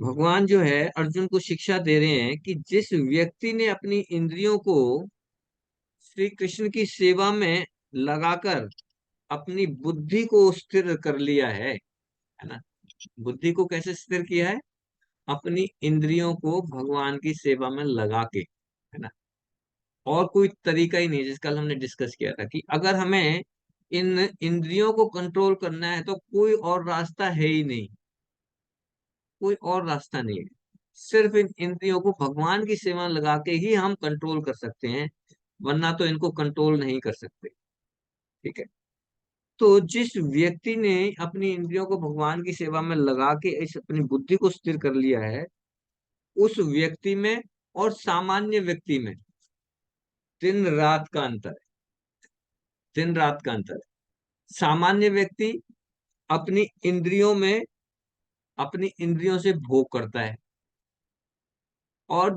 भगवान जो है अर्जुन को शिक्षा दे रहे हैं कि जिस व्यक्ति ने अपनी इंद्रियों को श्री कृष्ण की सेवा में लगाकर अपनी बुद्धि को स्थिर कर लिया है ना। बुद्धि को कैसे स्थिर किया है? अपनी इंद्रियों को भगवान की सेवा में लगा के, है ना। और कोई तरीका ही नहीं, जिसका हमने डिस्कस किया था कि अगर हमें इन इंद्रियों को कंट्रोल करना है तो कोई और रास्ता है ही नहीं, कोई और रास्ता नहीं है। सिर्फ इन इंद्रियों को भगवान की सेवा में लगा के ही हम कंट्रोल कर सकते हैं, वरना तो इनको कंट्रोल नहीं कर सकते। ठीक है। तो जिस व्यक्ति ने अपनी इंद्रियों को भगवान की सेवा में लगा के इस अपनी बुद्धि को स्थिर कर लिया है, उस व्यक्ति में और सामान्य व्यक्ति में दिन रात का अंतर है। दिन रात का अंतर है। सामान्य व्यक्ति अपनी इंद्रियों से भोग करता है, और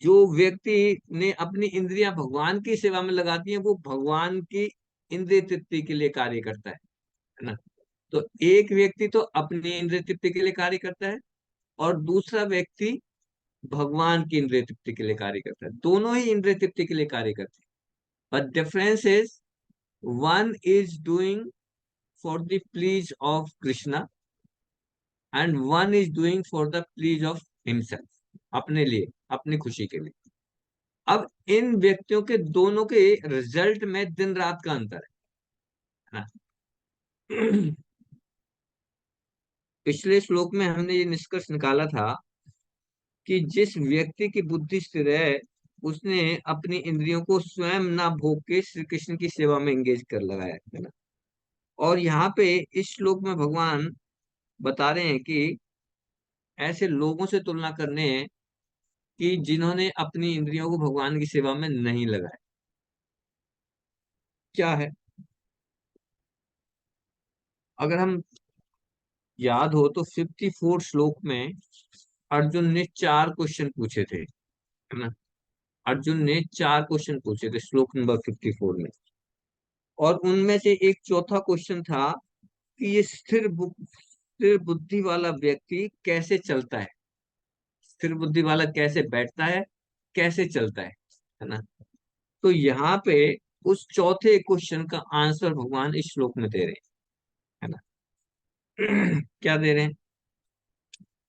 जो व्यक्ति ने अपनी इंद्रियां भगवान की सेवा में लगाती हैं वो भगवान की इंद्रिय तृप्ति के लिए कार्य करता है ना। तो एक व्यक्ति तो अपनी इंद्रिय तृप्ति के लिए कार्य करता है और दूसरा व्यक्ति भगवान की इंद्रिय तृप्ति के लिए कार्य करता है। दोनों ही इंद्रिय तृप्ति के लिए कार्य करते हैं, but difference is one is doing for the please of Krishna and one is doing for the please of himself, अपने लिए, अपनी खुशी के लिए। अब इन व्यक्तियों के दोनों के रिजल्ट में दिन रात का अंतर है ना। पिछले श्लोक में हमने ये निष्कर्ष निकाला था कि जिस व्यक्ति की बुद्धि स्थिर है उसने अपनी इंद्रियों को स्वयं ना भोग के श्री कृष्ण की सेवा में एंगेज कर लगाया है ना। और यहाँ पे इस श्लोक में भगवान बता रहे हैं कि ऐसे लोगों से तुलना करने हैं कि जिन्होंने अपनी इंद्रियों को भगवान की सेवा में नहीं लगाया। क्या है? अगर हम याद हो तो 54 श्लोक में अर्जुन ने 4 क्वेश्चन पूछे थे, है ना। अर्जुन ने 4 क्वेश्चन पूछे थे श्लोक नंबर 54 में, और उनमें से एक चौथा क्वेश्चन था कि ये स्थिर बुद्धि वाला व्यक्ति कैसे चलता है, स्थिर बुद्धि वाला कैसे बैठता है, कैसे चलता है ना। तो यहाँ पे उस चौथे क्वेश्चन का आंसर भगवान इस श्लोक में दे रहे हैं, है ना। क्या दे रहे हैं?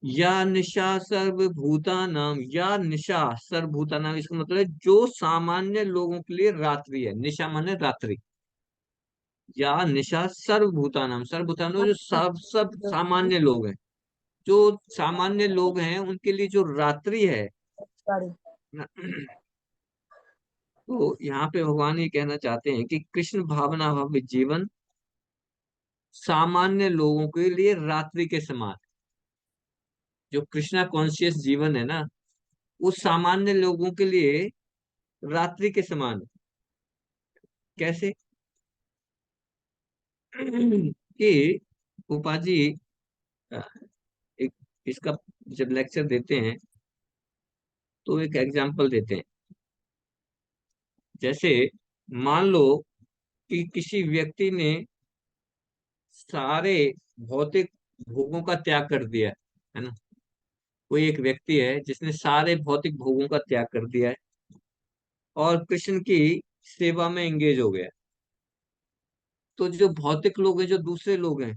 या निशा सर्वभूतानाम, या निशा सर्वभूतानाम, इसका मतलब है जो सामान्य लोगों के लिए रात्रि है। निशा माने रात्रि। या निशा सर्वभूतानाम, सर्वभूतानाम जो सब सामान्य लोग हैं, जो सामान्य लोग हैं उनके लिए जो रात्रि है ना, तो यहाँ पे भगवान ये कहना चाहते हैं कि कृष्ण भावना भावित जीवन सामान्य लोगों के लिए रात्रि के समान। जो कृष्णा कॉन्शियस जीवन है ना, वो सामान्य लोगों के लिए रात्रि के समान है। कैसे? कि उपा जी अ, एक इसका जब लेक्चर देते हैं तो एक एग्जांपल देते हैं। जैसे मान लो कि किसी व्यक्ति ने सारे भौतिक भोगों का त्याग कर दिया है ना। कोई एक व्यक्ति है जिसने सारे भौतिक भोगों का त्याग कर दिया है और कृष्ण की सेवा में एंगेज हो गया। तो जो भौतिक लोग हैं, जो दूसरे लोग हैं,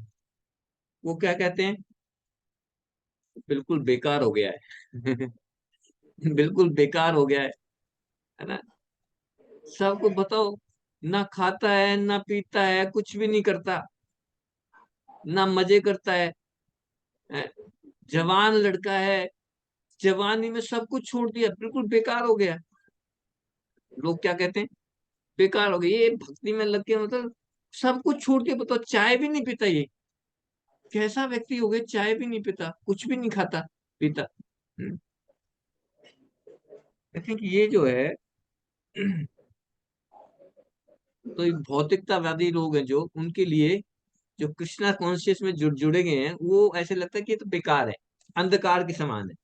वो क्या कहते हैं? बिल्कुल बेकार हो गया है। बिल्कुल बेकार हो गया है ना। सबको बताओ, ना खाता है ना पीता है, कुछ भी नहीं करता, ना मजे करता है। हैं? जवान लड़का है, जवानी में सब कुछ छोड़ दिया, बिल्कुल बेकार हो गया। लोग क्या कहते हैं? बेकार हो गया, ये भक्ति में लग के मतलब सब कुछ छोड़ दिया। बताओ, चाय भी नहीं पीता, ये कैसा व्यक्ति हो गया? चाय भी नहीं पीता, कुछ भी नहीं खाता पीता। आई थिंक ये जो है, तो ये भौतिकतावादी लोग हैं जो, उनके लिए जो कृष्णा कॉन्शियस में जुड़े गए हैं, वो ऐसे लगता है कि ये तो बेकार है, अंधकार के समान है।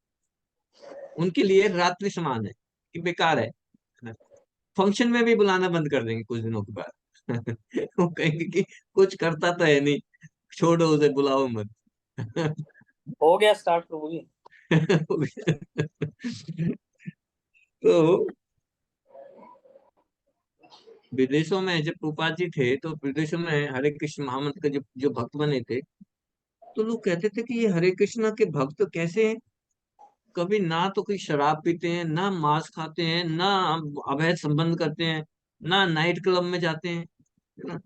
उनके लिए रात्रि समान है, कि बेकार है। फंक्शन में भी बुलाना बंद कर देंगे कुछ दिनों के बाद। वो कहेंगे कि कुछ करता तो है नहीं, छोड़ो उसे, बुलाओ मत। हो गया स्टार्ट प्रभु जी। तो विदेशों में जब प्रभुपाद जी थे, तो विदेशों में हरे कृष्ण महामंत्र के जो जो भक्त बने थे, तो लोग कहते थे कि ये हरे कृष्ण के भक्त कैसे हैं? कभी ना तो कोई शराब पीते हैं, ना मांस खाते हैं, ना अवैध संबंध करते हैं, ना नाइट क्लब में जाते हैं, है ना।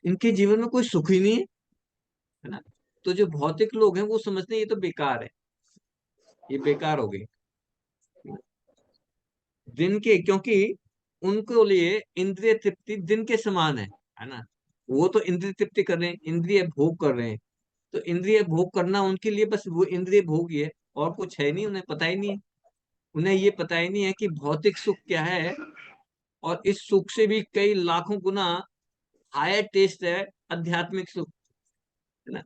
इनके जीवन में कोई सुख ही नहीं है ना। तो जो भौतिक लोग हैं वो समझते हैं ये तो बेकार है, ये बेकार हो गए दिन के, क्योंकि उनको लिए इंद्रिय तृप्ति दिन के समान है ना। वो तो इंद्रिय तृप्ति कर रहे हैं, इंद्रिय भोग कर रहे हैं। तो इंद्रिय भोग करना उनके लिए बस वो इंद्रिय भोग ही है, और कुछ है नहीं। उन्हें पता ही नहीं है, उन्हें ये पता ही नहीं है कि भौतिक सुख क्या है, और इस सुख से भी कई लाखों गुना हायर टेस्ट है आध्यात्मिक सुख, है ना।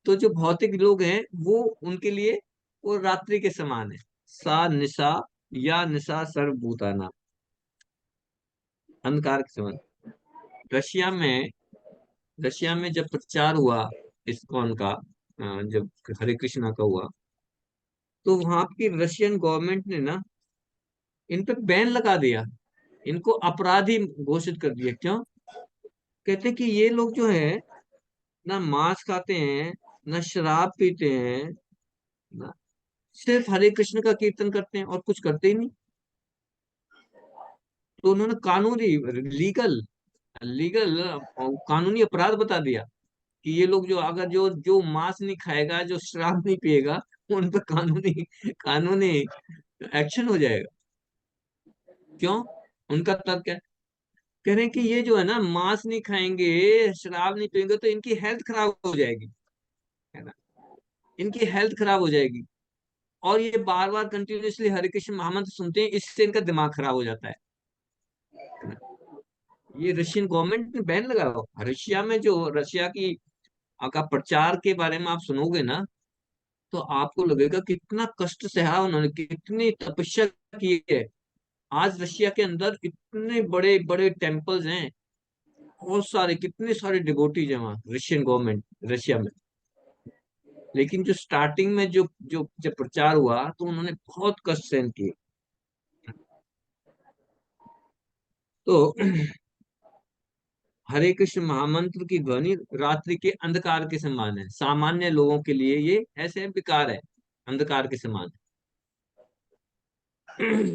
तो जो भौतिक लोग हैं वो, उनके लिए वो रात्रि के समान है। सा निशा, या निशा सर्वभूताना, अंधकार के समान। रशिया में रशिया में जब प्रचार हुआ इस्कॉन का, जब हरे कृष्णा का हुआ, तो वहां की रशियन गवर्नमेंट ने ना इन पे बैन लगा दिया, इनको अपराधी घोषित कर दिया। क्यों? कहते कि ये लोग जो है ना मांस खाते हैं, ना शराब पीते हैं, ना सिर्फ हरे कृष्ण का कीर्तन करते हैं, और कुछ करते ही नहीं। तो उन्होंने कानूनी, लीगल लीगल कानूनी अपराध बता दिया कि ये लोग जो, अगर जो जो मांस नहीं खाएगा, जो शराब नहीं पिएगा, उन पर कानूनी कानूनी एक्शन हो जाएगा। क्यों? उनका तर्क है, कह रहे हैं कि ये जो है ना, मांस नहीं खाएंगे, शराब नहीं पिएंगे, तो इनकी हेल्थ खराब हो जाएगी, है ना। इनकी हेल्थ खराब हो जाएगी, और ये बार बार कंटिन्यूअसली हरे कृष्ण महामंत्र सुनते हैं, इससे इनका दिमाग खराब हो जाता है ना। ये रशियन गवर्नमेंट ने बैन लगाया हो। रशिया में जो रशिया की का प्रचार के बारे में आप सुनोगे ना, तो आपको लगेगा कितना कष्ट सहा उन्होंने, कितनी तपस्या की है। आज रशिया के अंदर इतने बड़े बड़े टेम्पल्स हैं, बहुत सारे, कितने सारे डिवोटीज हैं वहाँ, रशियन गवर्नमेंट, रशिया में। लेकिन जो स्टार्टिंग में जो जो जब प्रचार हुआ, तो उन्होंने बहुत कष्ट सहन किए। तो हरे कृष्ण महामंत्र की ध्वनि रात्रि के अंधकार के समान है। सामान्य लोगों के लिए ये ऐसे बेकार है, अंधकार के समान है।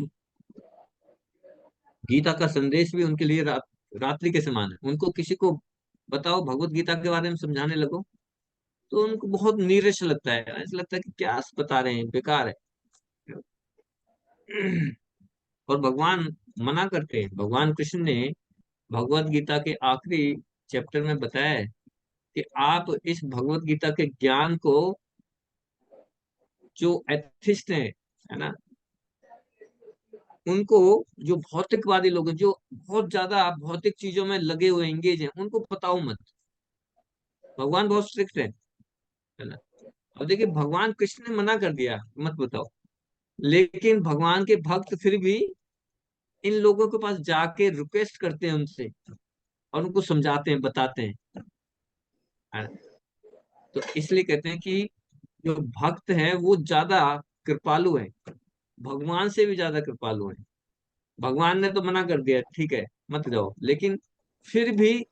गीता का संदेश भी उनके लिए रात्रि के समान है। उनको किसी को बताओ भगवत गीता के बारे में समझाने लगो, तो उनको बहुत नीरस लगता है, ऐसा लगता है कि क्या बता रहे हैं, बेकार है। और भगवान मना करते हैं। भगवान कृष्ण ने भगवत गीता के आखिरी चैप्टर में बताया है कि आप इस भगवत गीता के ज्ञान को, जो एथिस्ट है ना, उनको, जो भौतिकवादी लोग हैं, जो बहुत ज्यादा भौतिक चीजों में लगे हुए एंगेज हैं, उनको बताओ मत। भगवान बहुत स्ट्रिक्ट है ना। अब देखिए, भगवान कृष्ण ने मना कर दिया मत बताओ, लेकिन भगवान के भक्त फिर भी इन लोगों के पास जाके रिक्वेस्ट करते हैं उनसे, और उनको समझाते हैं, बताते हैं, है ना? तो इसलिए कहते हैं कि जो भक्त है वो ज्यादा कृपालु है, भगवान से भी ज्यादा कृपालु है। भगवान ने तो मना कर दिया, ठीक है मत जाओ, लेकिन फिर भी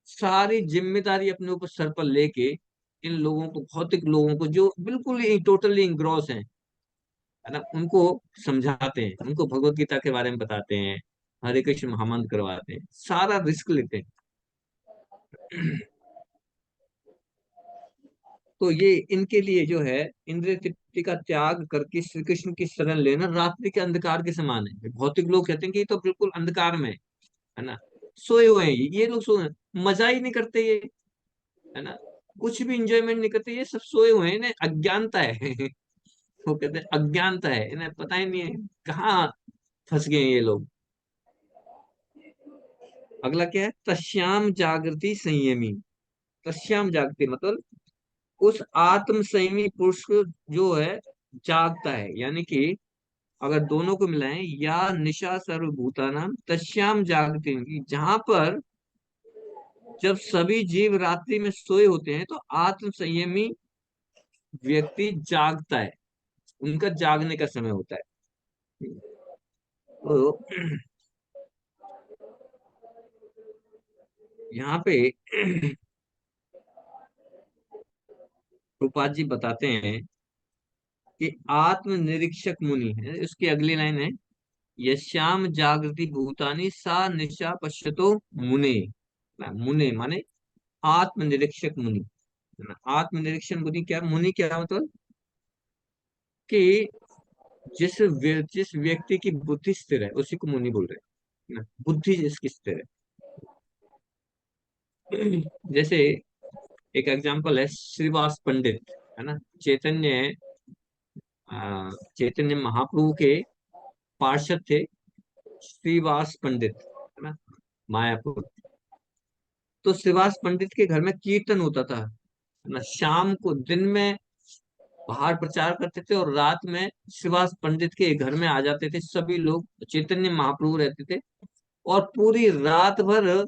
सारी जिम्मेदारी अपने ऊपर सर पर लेके इन लोगों को, भौतिक लोगों को जो बिल्कुल ही टोटली इंग्रॉस हैं, है ना, उनको समझाते हैं, उनको भगवत गीता के बारे में बताते हैं, हरे कृष्ण महामंत्र करवाते हैं, सारा रिस्क लेते हैं। तो ये इनके लिए जो है, इंद्रिय तृप्ति का त्याग करके श्री कृष्ण की शरण लेना रात्रि के अंधकार के समान है। भौतिक लोग कहते हैं कि ये तो बिल्कुल अंधकार में है ना, सोए हुए हैं, ये लोग सोए हैं, मजा ही नहीं करते ये, है ना, कुछ भी इंजॉयमेंट नहीं करते, ये सब सोए हुए हैं, इन्हें अज्ञानता है। वो कहते हैं अज्ञानता है, इन्हें पता ही नहीं है कहाँ फंस गए हैं ये लोग। अगला क्या है, तस्याम जागृति संयमी। तस्याम जागृति मतलब उस आत्म संयमी पुरुष को जो है जागता है, यानी कि अगर दोनों को मिलाएं, या निशा सर्वभूतानाम तस्याम जागृति, जहां पर जब सभी जीव रात्रि में सोए होते हैं तो आत्म संयमी व्यक्ति जागता है, उनका जागने का समय होता है। तो यहाँ पे रूपा जी बताते हैं कि आत्मनिरीक्षक मुनि है, उसकी अगली लाइन है, यश्याम जागृति भूतानि सा निशा पश्यतो मुने। मुने माने आत्मनिरीक्षक मुनि, है ना। आत्मनिरीक्षण मुनि क्या, मुनि क्या मतलब कि जिस व्यक्ति की बुद्धि स्थिर है उसी को मुनि बोल रहे हैं, है ना, बुद्धि जिसकी स्थिर है। जैसे एक एग्जांपल है श्रीवास पंडित, है ना, चैतन्य चैतन्य महाप्रभु के पार्षद थे श्रीवास पंडित, है ना, मायापुर। तो श्रीवास पंडित के घर में कीर्तन होता था, है ना, शाम को, दिन में बाहर प्रचार करते थे और रात में श्रीवास पंडित के घर में आ जाते थे सभी लोग, चैतन्य महाप्रभु रहते थे, और पूरी रात भर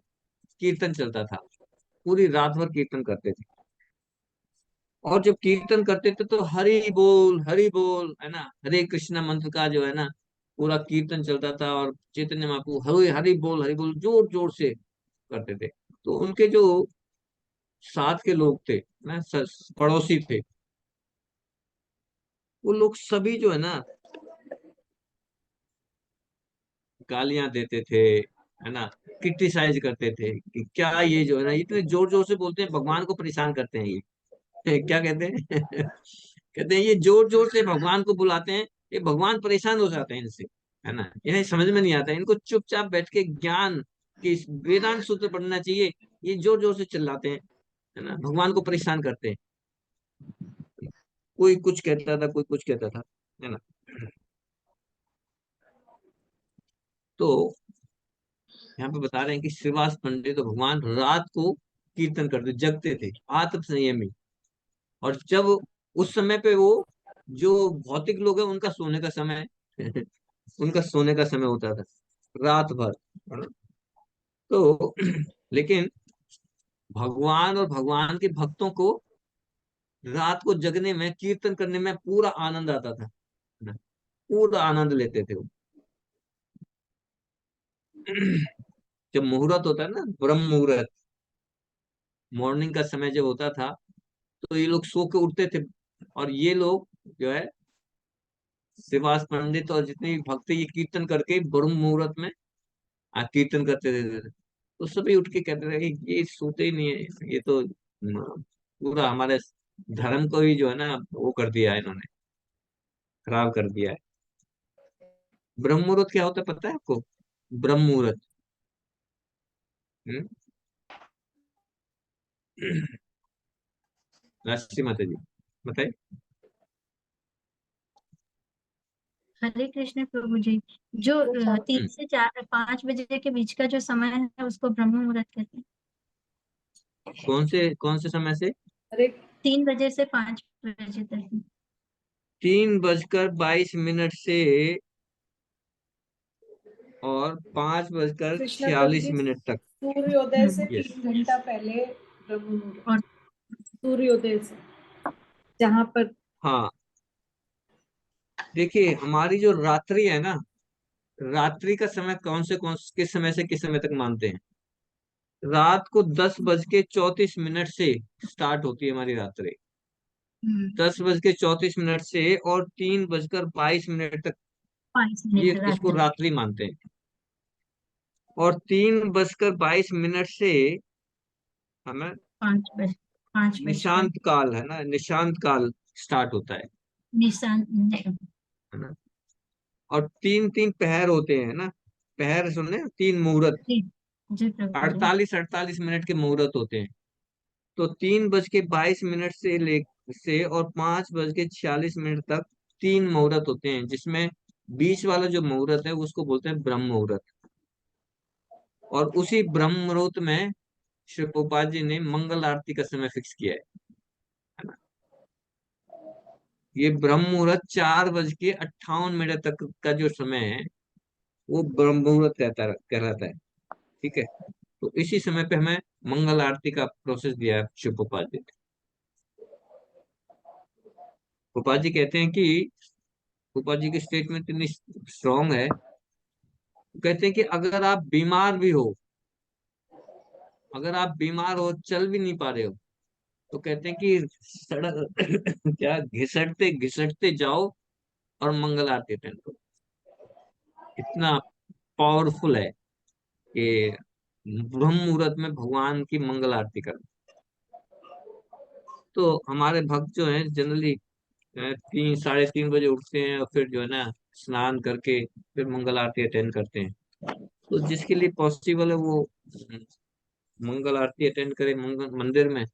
कीर्तन चलता था, पूरी रात भर कीर्तन करते थे। और जब कीर्तन करते थे तो हरि बोल, है ना, हरे कृष्णा मंत्र का जो है ना पूरा कीर्तन चलता था, और चैतन्य महाप्रभु हरि बोल जोर जोर से करते थे। तो उनके जो साथ के लोग थे ना, पड़ोसी थे, वो लोग सभी जो है ना गालियां देते थे, है ना, क्रिटिसाइज करते थे कि क्या ये जो है ना इतने जोर जोर से बोलते हैं, भगवान को परेशान करते हैं ये। क्या कहते हैं? कहते हैं ये जोर जोर से भगवान को बुलाते हैं, ये भगवान परेशान हो जाते हैं इनसे, है ना, इन्हें समझ में नहीं आता, इनको चुपचाप बैठ के ज्ञान की वेदांत सूत्र पढ़ना चाहिए, ये जोर जोर से चिल्लाते हैं, है ना, भगवान को परेशान करते हैं। कोई कुछ कहता था, कोई कुछ कहता था, है ना। तो यहाँ पे बता रहे हैं कि श्रीवास पंडित तो भगवान रात को कीर्तन करते, जगते थे, आत्म संयमी। और जब उस समय पे वो जो भौतिक लोग हैं उनका सोने का समय है, उनका सोने का समय होता था रात भर, है ना? तो लेकिन भगवान और भगवान के भक्तों को रात को जगने में, कीर्तन करने में पूरा आनंद आता था, है ना, पूरा आनंद लेते थे वो। जब मुहूर्त होता है ना, ब्रह्म मुहूर्त, मॉर्निंग का समय जब होता था, तो ये लोग सो के उठते थे, और ये लोग जो है श्रीवास पंडित और जितने भी भक्त ये कीर्तन करके ब्रह्म मुहूर्त में कीर्तन करते थे। तो सभी उठ के कहते थे कि ये सोते ही नहीं है, ये तो पूरा हमारे धर्म को ही जो है ना वो कर दिया है इन्होंने, खराब कर दिया है। ब्रह्म मुहूर्त क्या होता है पता है आपको? ब्रह्म मुहूर्त। हम्म? राष्ट्रीय माता जी बताइए। हरे कृष्ण प्रभु जी। जो हम्म, 3 से 4 5 बजे के बीच का जो समय है उसको ब्रह्म मुहूर्त कहते हैं। कौन से समय से? अरे 3 बजे से 5 बजे तक। 3:22 से और 5:46 कृष्णा प्रभु जी, तक। सूर्योदय से हम्म। यस। 3 घंटा पहले ब्रह्म मुहूर्त, और सूर्योदय से, जहाँ पर हाँ, देखिए हमारी जो रात्रि है ना, रात्रि का समय कौन किस समय से किस समय तक मानते हैं? रात को 10:34 से स्टार्ट होती है हमारी रात्रि। हम्म, 10:34 से और 3:22 तक 5 मिनट ये इसको रात्रि। रात्रि मानते हैं। और 3:22 से हमें 5 बजे 5 बजकर निशांत काल है ना, निशांत काल स्टार्ट होता निशान है ना। और तीन तीन पहर होते हैं ना, पहर सुनने, तीन मुहूर्त, जी जी प्रभु जी। 48-48 मिनट के मुहूर्त होते हैं। तो 3:22 से और 5:46 तक तीन मुहूर्त होते हैं, जिसमें बीच वाला जो मुहूर्त है उसको बोलते हैं ब्रह्म मुहूर्त। और उसी ब्रह्म मुहूर्त में श्री प्रभुपाद जी ने मंगल आरती का समय फिक्स किया है ना। ये ब्रह्म मुहूर्त 4:58 तक का जो समय है वो ब्रह्म मुहूर्त कहलाता है। ठीक है। तो इसी समय पे हमें मंगल आरती का प्रोसेस दिया है शिव प्रभुपाद जी ने। प्रभुपाद जी कहते हैं कि प्रभुपाद जी की स्टेटमेंट इतनी स्ट्रांग है, कहते हैं कि अगर आप बीमार हो, चल भी नहीं पा रहे हो, तो कहते हैं कि सड़क क्या घिसटते घिसटते जाओ और मंगल आरती अटेंड करो। इतना पावरफुल है कि ब्रह्म मुहूर्त में भगवान की मंगल आरती करना। तो हमारे भक्त जो हैं जनरली 3 साढ़े 3 बजे उठते हैं और फिर जो है ना स्नान करके फिर मंगल आरती अटेंड करते हैं। तो जिसके लिए पॉसिबल है वो मंगल आरती अटेंड करे मंगल मंदिर में,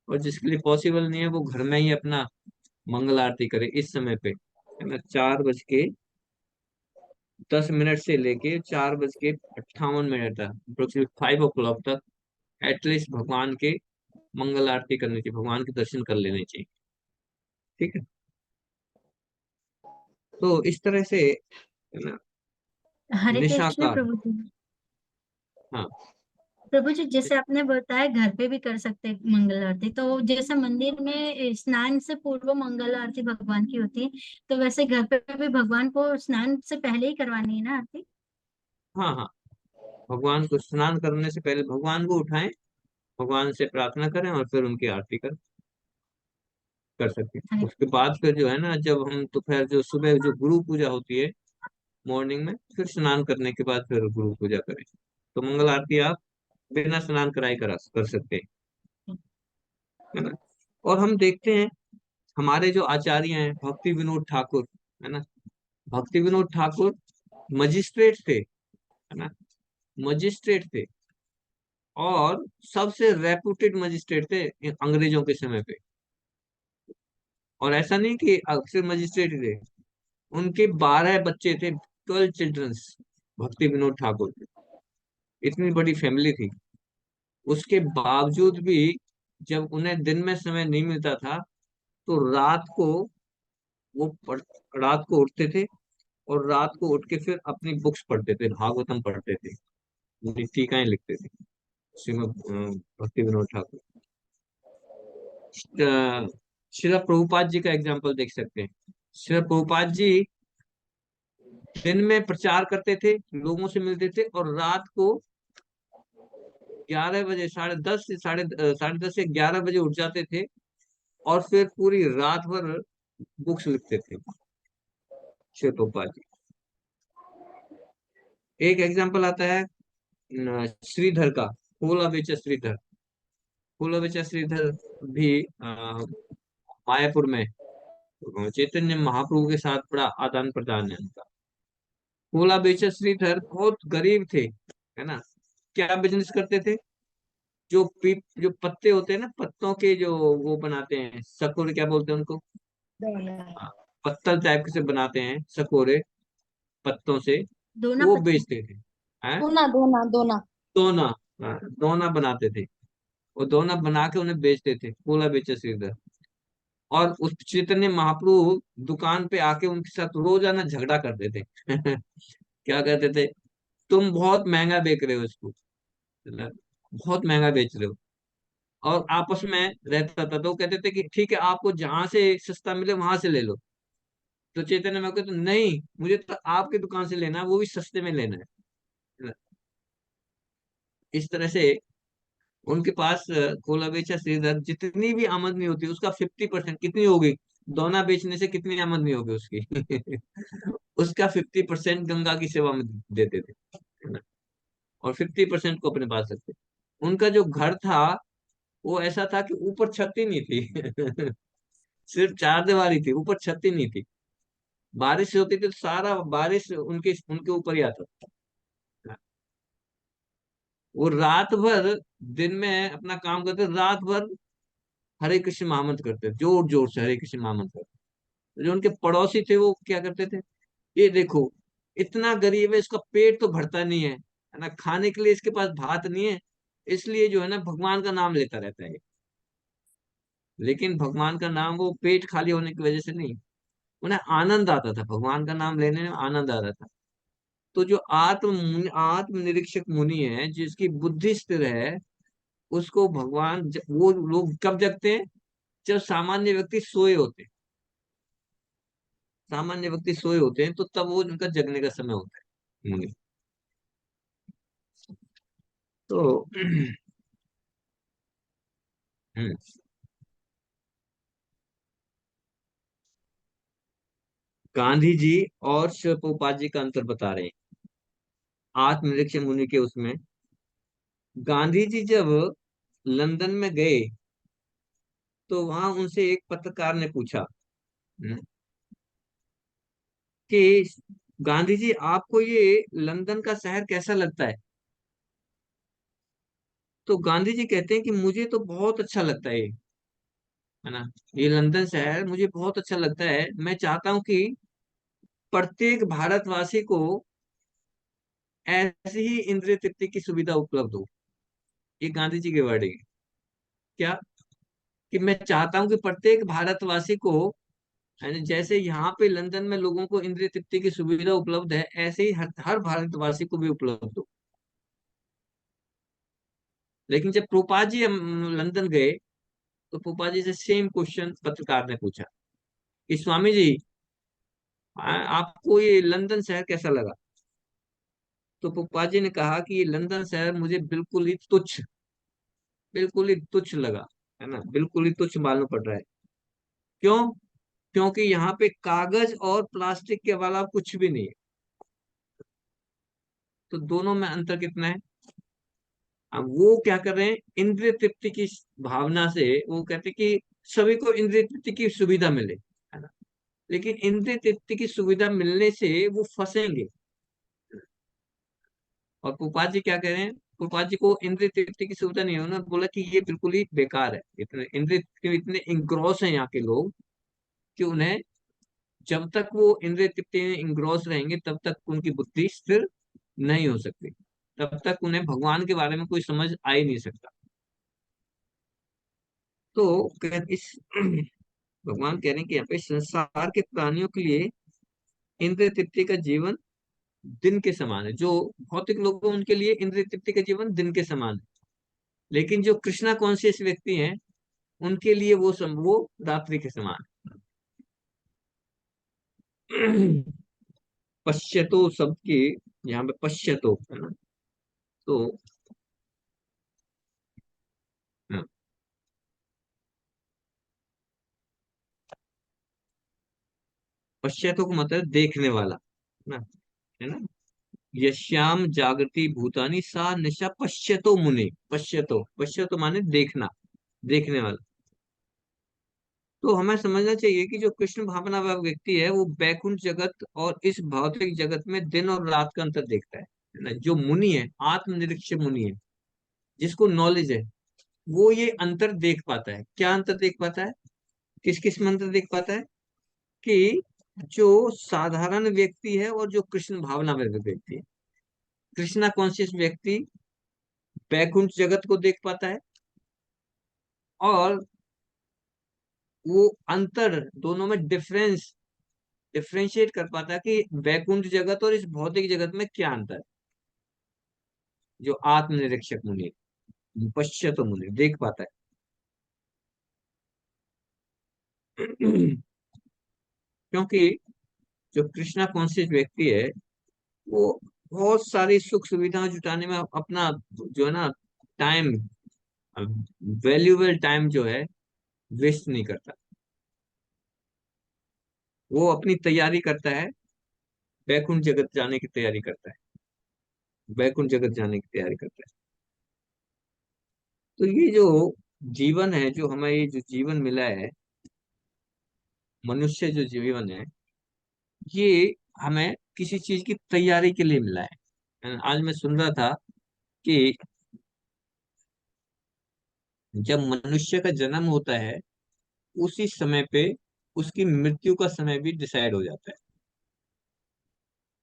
और जिसके लिए पॉसिबल नहीं है वो घर में ही अपना मंगल आरती करे इस समय पे, है ना। 4:10 से लेके 4:58 तक, अप्रोक्सीमेट 5 o'clock तक एटलीस्ट भगवान के मंगल आरती करनी चाहिए, भगवान के दर्शन कर लेने चाहिए। ठीक है। तो इस तरह से, है ना, हरे निशा कृष्ण का। प्रभु जी। हाँ। प्रभु जी, जैसे आपने बताया घर पे भी कर सकते हैं मंगल आरती, तो जैसे मंदिर में स्नान से पूर्व मंगल आरती भगवान की होती है, तो वैसे घर पे भी भगवान को स्नान से पहले ही करवानी है ना आरती? हाँ हाँ, भगवान को स्नान करने से पहले भगवान को उठाएं, भगवान से प्रार्थना करें और फिर उनकी आरती कर सकते हैं। हरे उसके बाद फिर जो है ना, जब हम दोपहर जो सुबह जो गुरु पूजा होती है मॉर्निंग में, फिर स्नान करने के बाद फिर गुरु पूजा करें। तो मंगल आरती आप बिना स्नान कराए करा कर सकते हैं, है ना। और हम देखते हैं हमारे जो आचार्य हैं भक्ति विनोद ठाकुर, है ना, भक्ति विनोद ठाकुर मजिस्ट्रेट थे, है ना, मजिस्ट्रेट थे, और सबसे रेपुटेड मजिस्ट्रेट थे अंग्रेजों के समय पे। और ऐसा नहीं कि सिर्फ मजिस्ट्रेट ही थे, उनके 12 बच्चे थे, 12 चिल्ड्रंस, भक्ति विनोद ठाकुर के। इतनी बड़ी फैमिली थी। उसके बावजूद भी जब उन्हें दिन में समय नहीं मिलता था, तो वो रात को उठते थे और रात को उठ के फिर अपनी बुक्स पढ़ते थे, भागवतम पढ़ते थे, उनकी टीकाएं लिखते थे। श्रीमद भक्ति विनोद ठाकुर। श्रील प्रभुपाद जी का एग्जाम्पल देख सकते हैं। श्रील प्रभुपाद जी दिन में प्रचार करते थे, लोगों से मिलते थे, और रात को 11 बजे, 10:30 से 10:30 से 11 बजे उठ जाते थे, और फिर पूरी रात भर बुक्स लिखते थे श्री प्रभुपाद जी। एक एग्जाम्पल आता है श्रीधर का, फूला बेचा श्रीधर। फूला बेचा श्रीधर भी मायापुर में चैतन्य महाप्रभु के साथ बड़ा आदान प्रदान है उनका। कोला बेचर श्रीधर बहुत गरीब थे, है ना। क्या बिजनेस करते थे? जो पत्ते होते हैं ना, पत्तों के जो वो बनाते हैं, सकोरे क्या बोलते हैं उनको? हाँ, पत्तल टाइप से बनाते हैं सकोरे, पत्तों से, दोना वो पत्ती। बेचते थे। हैं? दोना दोना दोना। दोना। हाँ, दोना बनाते थे। वो दोना बना के उन्हें बेचते थे, कोला बेचर श्रीधर। और उस चैतन्य महाप्रभु दुकान पे आके उनके साथ रोजाना झगड़ा करते थे। क्या कहते थे? तुम बहुत महंगा बेच रहे हो इसको, मतलब बहुत महंगा बेच रहे हो। और आपस में रहता था, तो वो कहते थे कि ठीक है, आपको जहां से सस्ता मिले वहां से ले लो। तो चैतन्य महाप्रभु कहते नहीं, मुझे तो आपकी दुकान से लेना है, वो भी सस्ते में लेना है। इस तरह से उनके पास कोला बेचा श्रीधर जितनी भी आमदनी होती है उसका 50% कितनी होगी? दोना बेचने से कितनी आमदनी होगी उसकी? उसका 50% गंगा की सेवा में देते थे, है ना। और 50% को अपने पास रखते। उनका जो घर था वो ऐसा था कि ऊपर छत ही नहीं थी। सिर्फ चार दीवारी थी, ऊपर छत ही नहीं थी। बारिश होती थी तो सारा बारिश उनके उनके ऊपर ही आता था। वो रात भर, दिन में अपना काम करते, रात भर हरे कृष्ण महामंत्र करते, जोर जोर से हरे कृष्ण महामंत्र करते। जो उनके पड़ोसी थे वो क्या करते थे? ये देखो, इतना गरीब है, इसका पेट तो भरता नहीं है ना, खाने के लिए इसके पास भात नहीं है, इसलिए जो है ना भगवान का नाम लेता रहता है। लेकिन भगवान का नाम वो पेट खाली होने की वजह से नहीं, उन्हें आनंद आता था, भगवान का नाम लेने में आनंद आता था। तो जो आत्मनिरीक्षक मुनि है, जिसकी बुद्धि स्थिर है, उसको भगवान वो लोग कब जगते हैं? जब सामान्य व्यक्ति सोए होते हैं। सामान्य व्यक्ति सोए होते हैं तो तब वो उनका जगने का समय होता है मुनि। तो हम्म, गांधी जी और शिव प्रभुपाद जी का अंतर बता रहे हैं आत्मनिरीक्षण मुनि के उसमें। गांधी जी जब लंदन में गए तो वहां उनसे एक पत्रकार ने पूछा, हम्म, कि गांधी जी आपको ये लंदन का शहर कैसा लगता है? तो गांधी जी कहते हैं कि मुझे तो बहुत अच्छा लगता है ना, ये लंदन शहर मुझे बहुत अच्छा लगता है। मैं चाहता हूं कि प्रत्येक भारतवासी को ऐसी ही इंद्रिय तृप्ति की सुविधा उपलब्ध हो। ये गांधी जी के वर्डिंग है। क्या? कि मैं चाहता हूं कि प्रत्येक भारतवासी को, है ना, जैसे यहाँ पे लंदन में लोगों को इंद्रिय तृप्ति की सुविधा उपलब्ध है, ऐसे ही हर भारतवासी को भी उपलब्ध हो। लेकिन जब प्रोपा जी लंदन गए तो प्रोपा जी से सेम क्वेश्चन पत्रकार ने पूछा कि स्वामी जी, आपको ये लंदन शहर कैसा लगा? तो प्रोपा जी ने कहा कि ये लंदन शहर मुझे बिल्कुल ही तुच्छ लगा, है ना, बिल्कुल ही तुच्छ मालूम पड़ रहा है। क्यों? क्योंकि यहाँ पे कागज और प्लास्टिक के अलावा कुछ भी नहीं है। तो दोनों में अंतर कितना है? अब वो क्या कर रहे हैं, इंद्रिय तृप्ति की भावना से वो कहते हैं कि सभी को इंद्रिय तृप्ति की सुविधा मिले, है ना। लेकिन इंद्रिय तृप्ति की सुविधा मिलने से वो फंसेंगे। और पुपा जी क्या कह रहे हैं? पुपा जी को इंद्रिय तृप्ति की सुविधा नहीं है, उन्होंने बोला कि ये बिल्कुल ही बेकार है। इतने इंद्रिय तृप्ति, इतने इंग्रॉस हैं यहाँ के लोग कि उन्हें, जब तक वो इंद्रिय तृप्ति में इंग्रॉस रहेंगे तब तक उनकी बुद्धि स्थिर नहीं हो सकती, तब तक उन्हें भगवान के बारे में कोई समझ आ ही नहीं सकता। तो इस भगवान कह रहे हैं कि यहाँ पे संसार के प्राणियों के लिए इंद्रिय तृप्ति का जीवन दिन के समान है। जो भौतिक लोग हैं उनके लिए इंद्रिय तृप्ति का जीवन दिन के समान है। लेकिन जो कृष्णा कॉन्शियस व्यक्ति हैं उनके लिए वो रात्रि के समान है। पश्यतो शब्द के यहाँ पे पश्यतो, है ना। तो हाँ, पश्यतो का मतलब देखने वाला, है ना, है ना। यश्याम जागृति भूतानी सा निशा पश्यतो मुने। पश्यतो, पश्यतो माने देखना, देखने वाला। तो हमें समझना चाहिए कि जो कृष्ण भावना वाला व्यक्ति है वो बैकुंठ जगत और इस भौतिक जगत में दिन और रात का अंतर देखता है ना। जो मुनि है, आत्मनिरीक्षक मुनि है, जिसको नॉलेज है, वो ये अंतर देख पाता है। क्या अंतर देख पाता है? किस किस में अंतर देख पाता है? कि जो साधारण व्यक्ति है और जो कृष्ण भावना में व्यक्ति है। कृष्णा कॉन्शियस व्यक्ति बैकुंठ जगत को देख पाता है और वो अंतर दोनों में डिफ्रेंशिएट कर पाता है कि बैकुंठ जगत और इस भौतिक जगत में क्या अंतर है। जो आत्मनिरीक्षक मुनि, पश्चात मुनि देख पाता है। क्योंकि जो कृष्णा कॉन्शियस व्यक्ति है वो बहुत सारी सुख सुविधाएं जुटाने में अपना जो है ना टाइम, वैल्यूएबल टाइम जो है वेस्ट नहीं करता। वो अपनी तैयारी करता है, बैकुंठ जगत जाने की तैयारी करता है, बैकुंठ जगत जाने की तैयारी करता है। तो ये जो जीवन है, जो हमें ये जो जीवन मिला है, मनुष्य जो जीवन है, ये हमें किसी चीज की तैयारी के लिए मिला है। आज मैं सुन रहा था कि जब मनुष्य का जन्म होता है उसी समय पे उसकी मृत्यु का समय भी डिसाइड हो जाता है।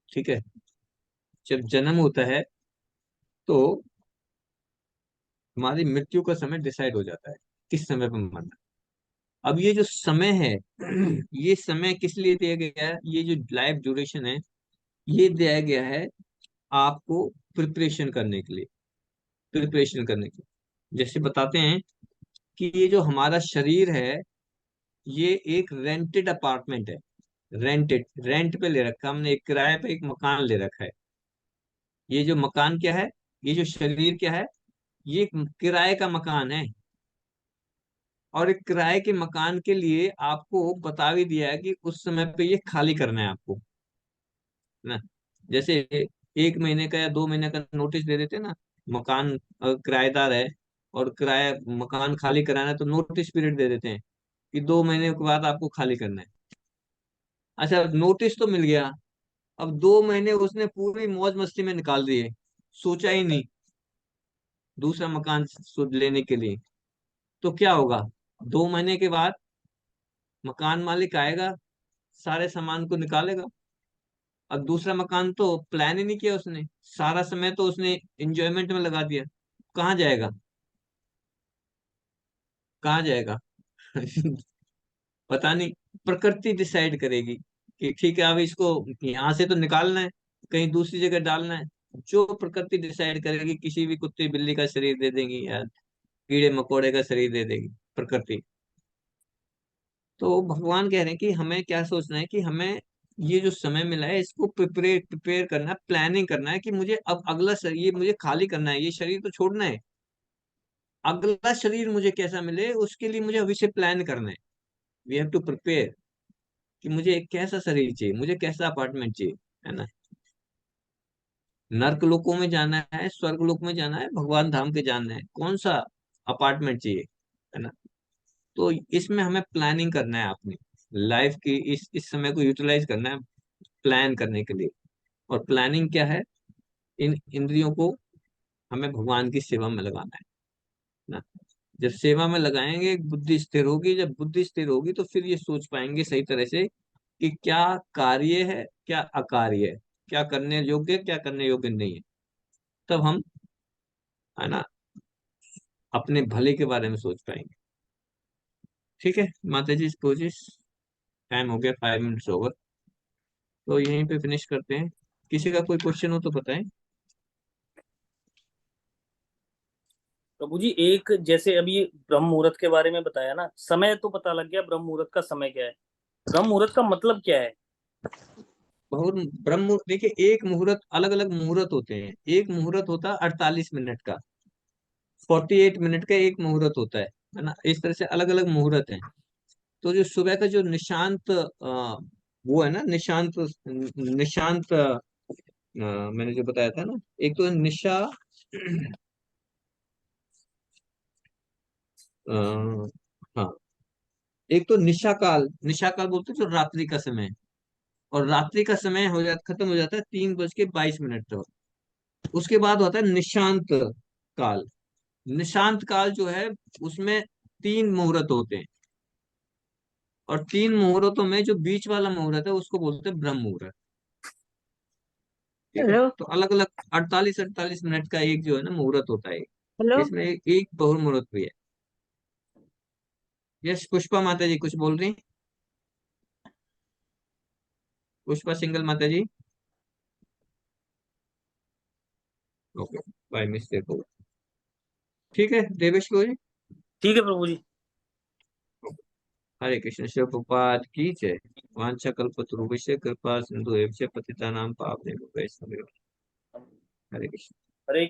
ठीक है, जब जन्म होता है तो हमारी मृत्यु का समय डिसाइड हो जाता है, किस समय पर मरना। अब ये जो समय है, ये समय किस लिए दिया गया है? ये जो लाइफ ड्यूरेशन है, ये दिया गया है आपको प्रिपरेशन करने के लिए, प्रिपरेशन करने के लिए। जैसे बताते हैं कि ये जो हमारा शरीर है, ये एक रेंटेड अपार्टमेंट है। रेंटेड, रेंट पे ले रखा है हमने, एक किराए पे एक मकान ले रखा है। ये जो मकान क्या है, ये जो शरीर क्या है, ये एक किराए का मकान है। और एक किराए के मकान के लिए आपको बता भी दिया है कि उस समय पे ये खाली करना है आपको, है ना। जैसे 1 महीने का या 2 महीने का नोटिस दे देते हैं ना। मकान किराएदार है और किराया मकान खाली कराना है तो नोटिस पीरियड दे देते हैं कि 2 महीने के बाद आपको खाली करना है। अच्छा, नोटिस तो मिल गया, अब 2 महीने उसने पूरी मौज मस्ती में निकाल दिए, सोचा ही नहीं दूसरा मकान लेने के लिए। तो क्या होगा? 2 महीने के बाद मकान मालिक आएगा, सारे सामान को निकालेगा। अब दूसरा मकान तो प्लान ही नहीं किया उसने, सारा समय तो उसने एंजॉयमेंट में लगा दिया। कहाँ जाएगा? कहाँ जाएगा? पता नहीं। प्रकृति डिसाइड करेगी कि ठीक है, अब इसको यहाँ से तो निकालना है, कहीं दूसरी जगह डालना है। जो प्रकृति डिसाइड करेगी, किसी भी कुत्ते बिल्ली का शरीर दे देंगी या कीड़े मकोड़े का शरीर दे देगी प्रकृति। तो भगवान कह रहे हैं कि हमें क्या सोचना है कि हमें ये जो समय मिला है इसको प्रिपेयर प्रिपेयर करना है, प्लानिंग करना है कि मुझे अब अगला शरीर, ये मुझे खाली करना है, ये शरीर तो छोड़ना है। अगला शरीर मुझे कैसा मिले उसके लिए मुझे अभी से प्लान करना है। वी हैव टू प्रिपेयर कि मुझे एक कैसा शरीर चाहिए, मुझे कैसा अपार्टमेंट चाहिए, है ना। नर्क लोकों में जाना है, स्वर्ग लोक में जाना है, भगवान धाम के जाना है, कौन सा अपार्टमेंट चाहिए, है ना। तो इसमें हमें प्लानिंग करना है अपनी लाइफ की, इस समय को यूटिलाइज करना है प्लान करने के लिए। और प्लानिंग क्या है? इन इंद्रियों को हमें भगवान की सेवा में लगाना है ना। जब सेवा में लगाएंगे बुद्धि स्थिर होगी, जब बुद्धि स्थिर होगी तो फिर ये सोच पाएंगे सही तरह से कि क्या कार्य है, क्या अकार्य है, क्या करने योग्य है, क्या करने योग्य नहीं है। तब हम, है ना, अपने भले के बारे में सोच पाएंगे। ठीक है माता जी, कोशिश, टाइम हो गया, 5 मिनट्स ओवर। तो यहीं पे फिनिश करते हैं। किसी का कोई क्वेश्चन हो तो बताएं। प्रभु जी, एक जैसे अभी ब्रह्म मुहूर्त के बारे में बताया ना, समय तो पता लग गया ब्रह्म मुहूर्त का समय क्या है, ब्रह्म मुहूर्त का मतलब क्या है? बहुत ब्रह्म देखिए, एक मुहूर्त, अलग अलग मुहूर्त होते हैं। एक मुहूर्त होता है 48 मिनट का, 48 मिनट का एक मुहूर्त होता है ना। इस तरह से अलग अलग मुहूर्त हैं। तो जो सुबह का जो निशांत वो है ना, निशांत, निशांत मैंने जो बताया था ना, एक तो निशा, अ, हाँ, एक तो निशा काल, निशा काल बोलते हैं जो रात्रि का समय है, और रात्रि का समय हो जाता, खत्म हो जाता है 3:22 तक। उसके बाद होता है निशांत काल। निशांत काल जो है उसमें 3 मुहूर्त होते हैं, और 3 मुहूर्तों में जो बीच वाला मुहूर्त है उसको बोलते हैं ब्रह्म मुहूर्त। ठीक है, हेलो। तो अलग अलग 48-48 मिनट का एक जो है ना मुहूर्त होता है। हेलो। इसमें एक बहु मुहूर्त भी है। यस, पुष्पा माता जी कुछ बोल रही? पुष्पा सिंगल माता जी। ओके, बाय मिस्टेक हो। ठीक है, देवेश को जी। ठीक है प्रभु जी। हरे कृष्ण, शिव प्रपात की जय। वांछा कल्पतरुभ्यश्च कृपा सिंधु एवं च पतितानां पावनेभ्यो वैष्णवेभ्यो। हरे कृष्ण।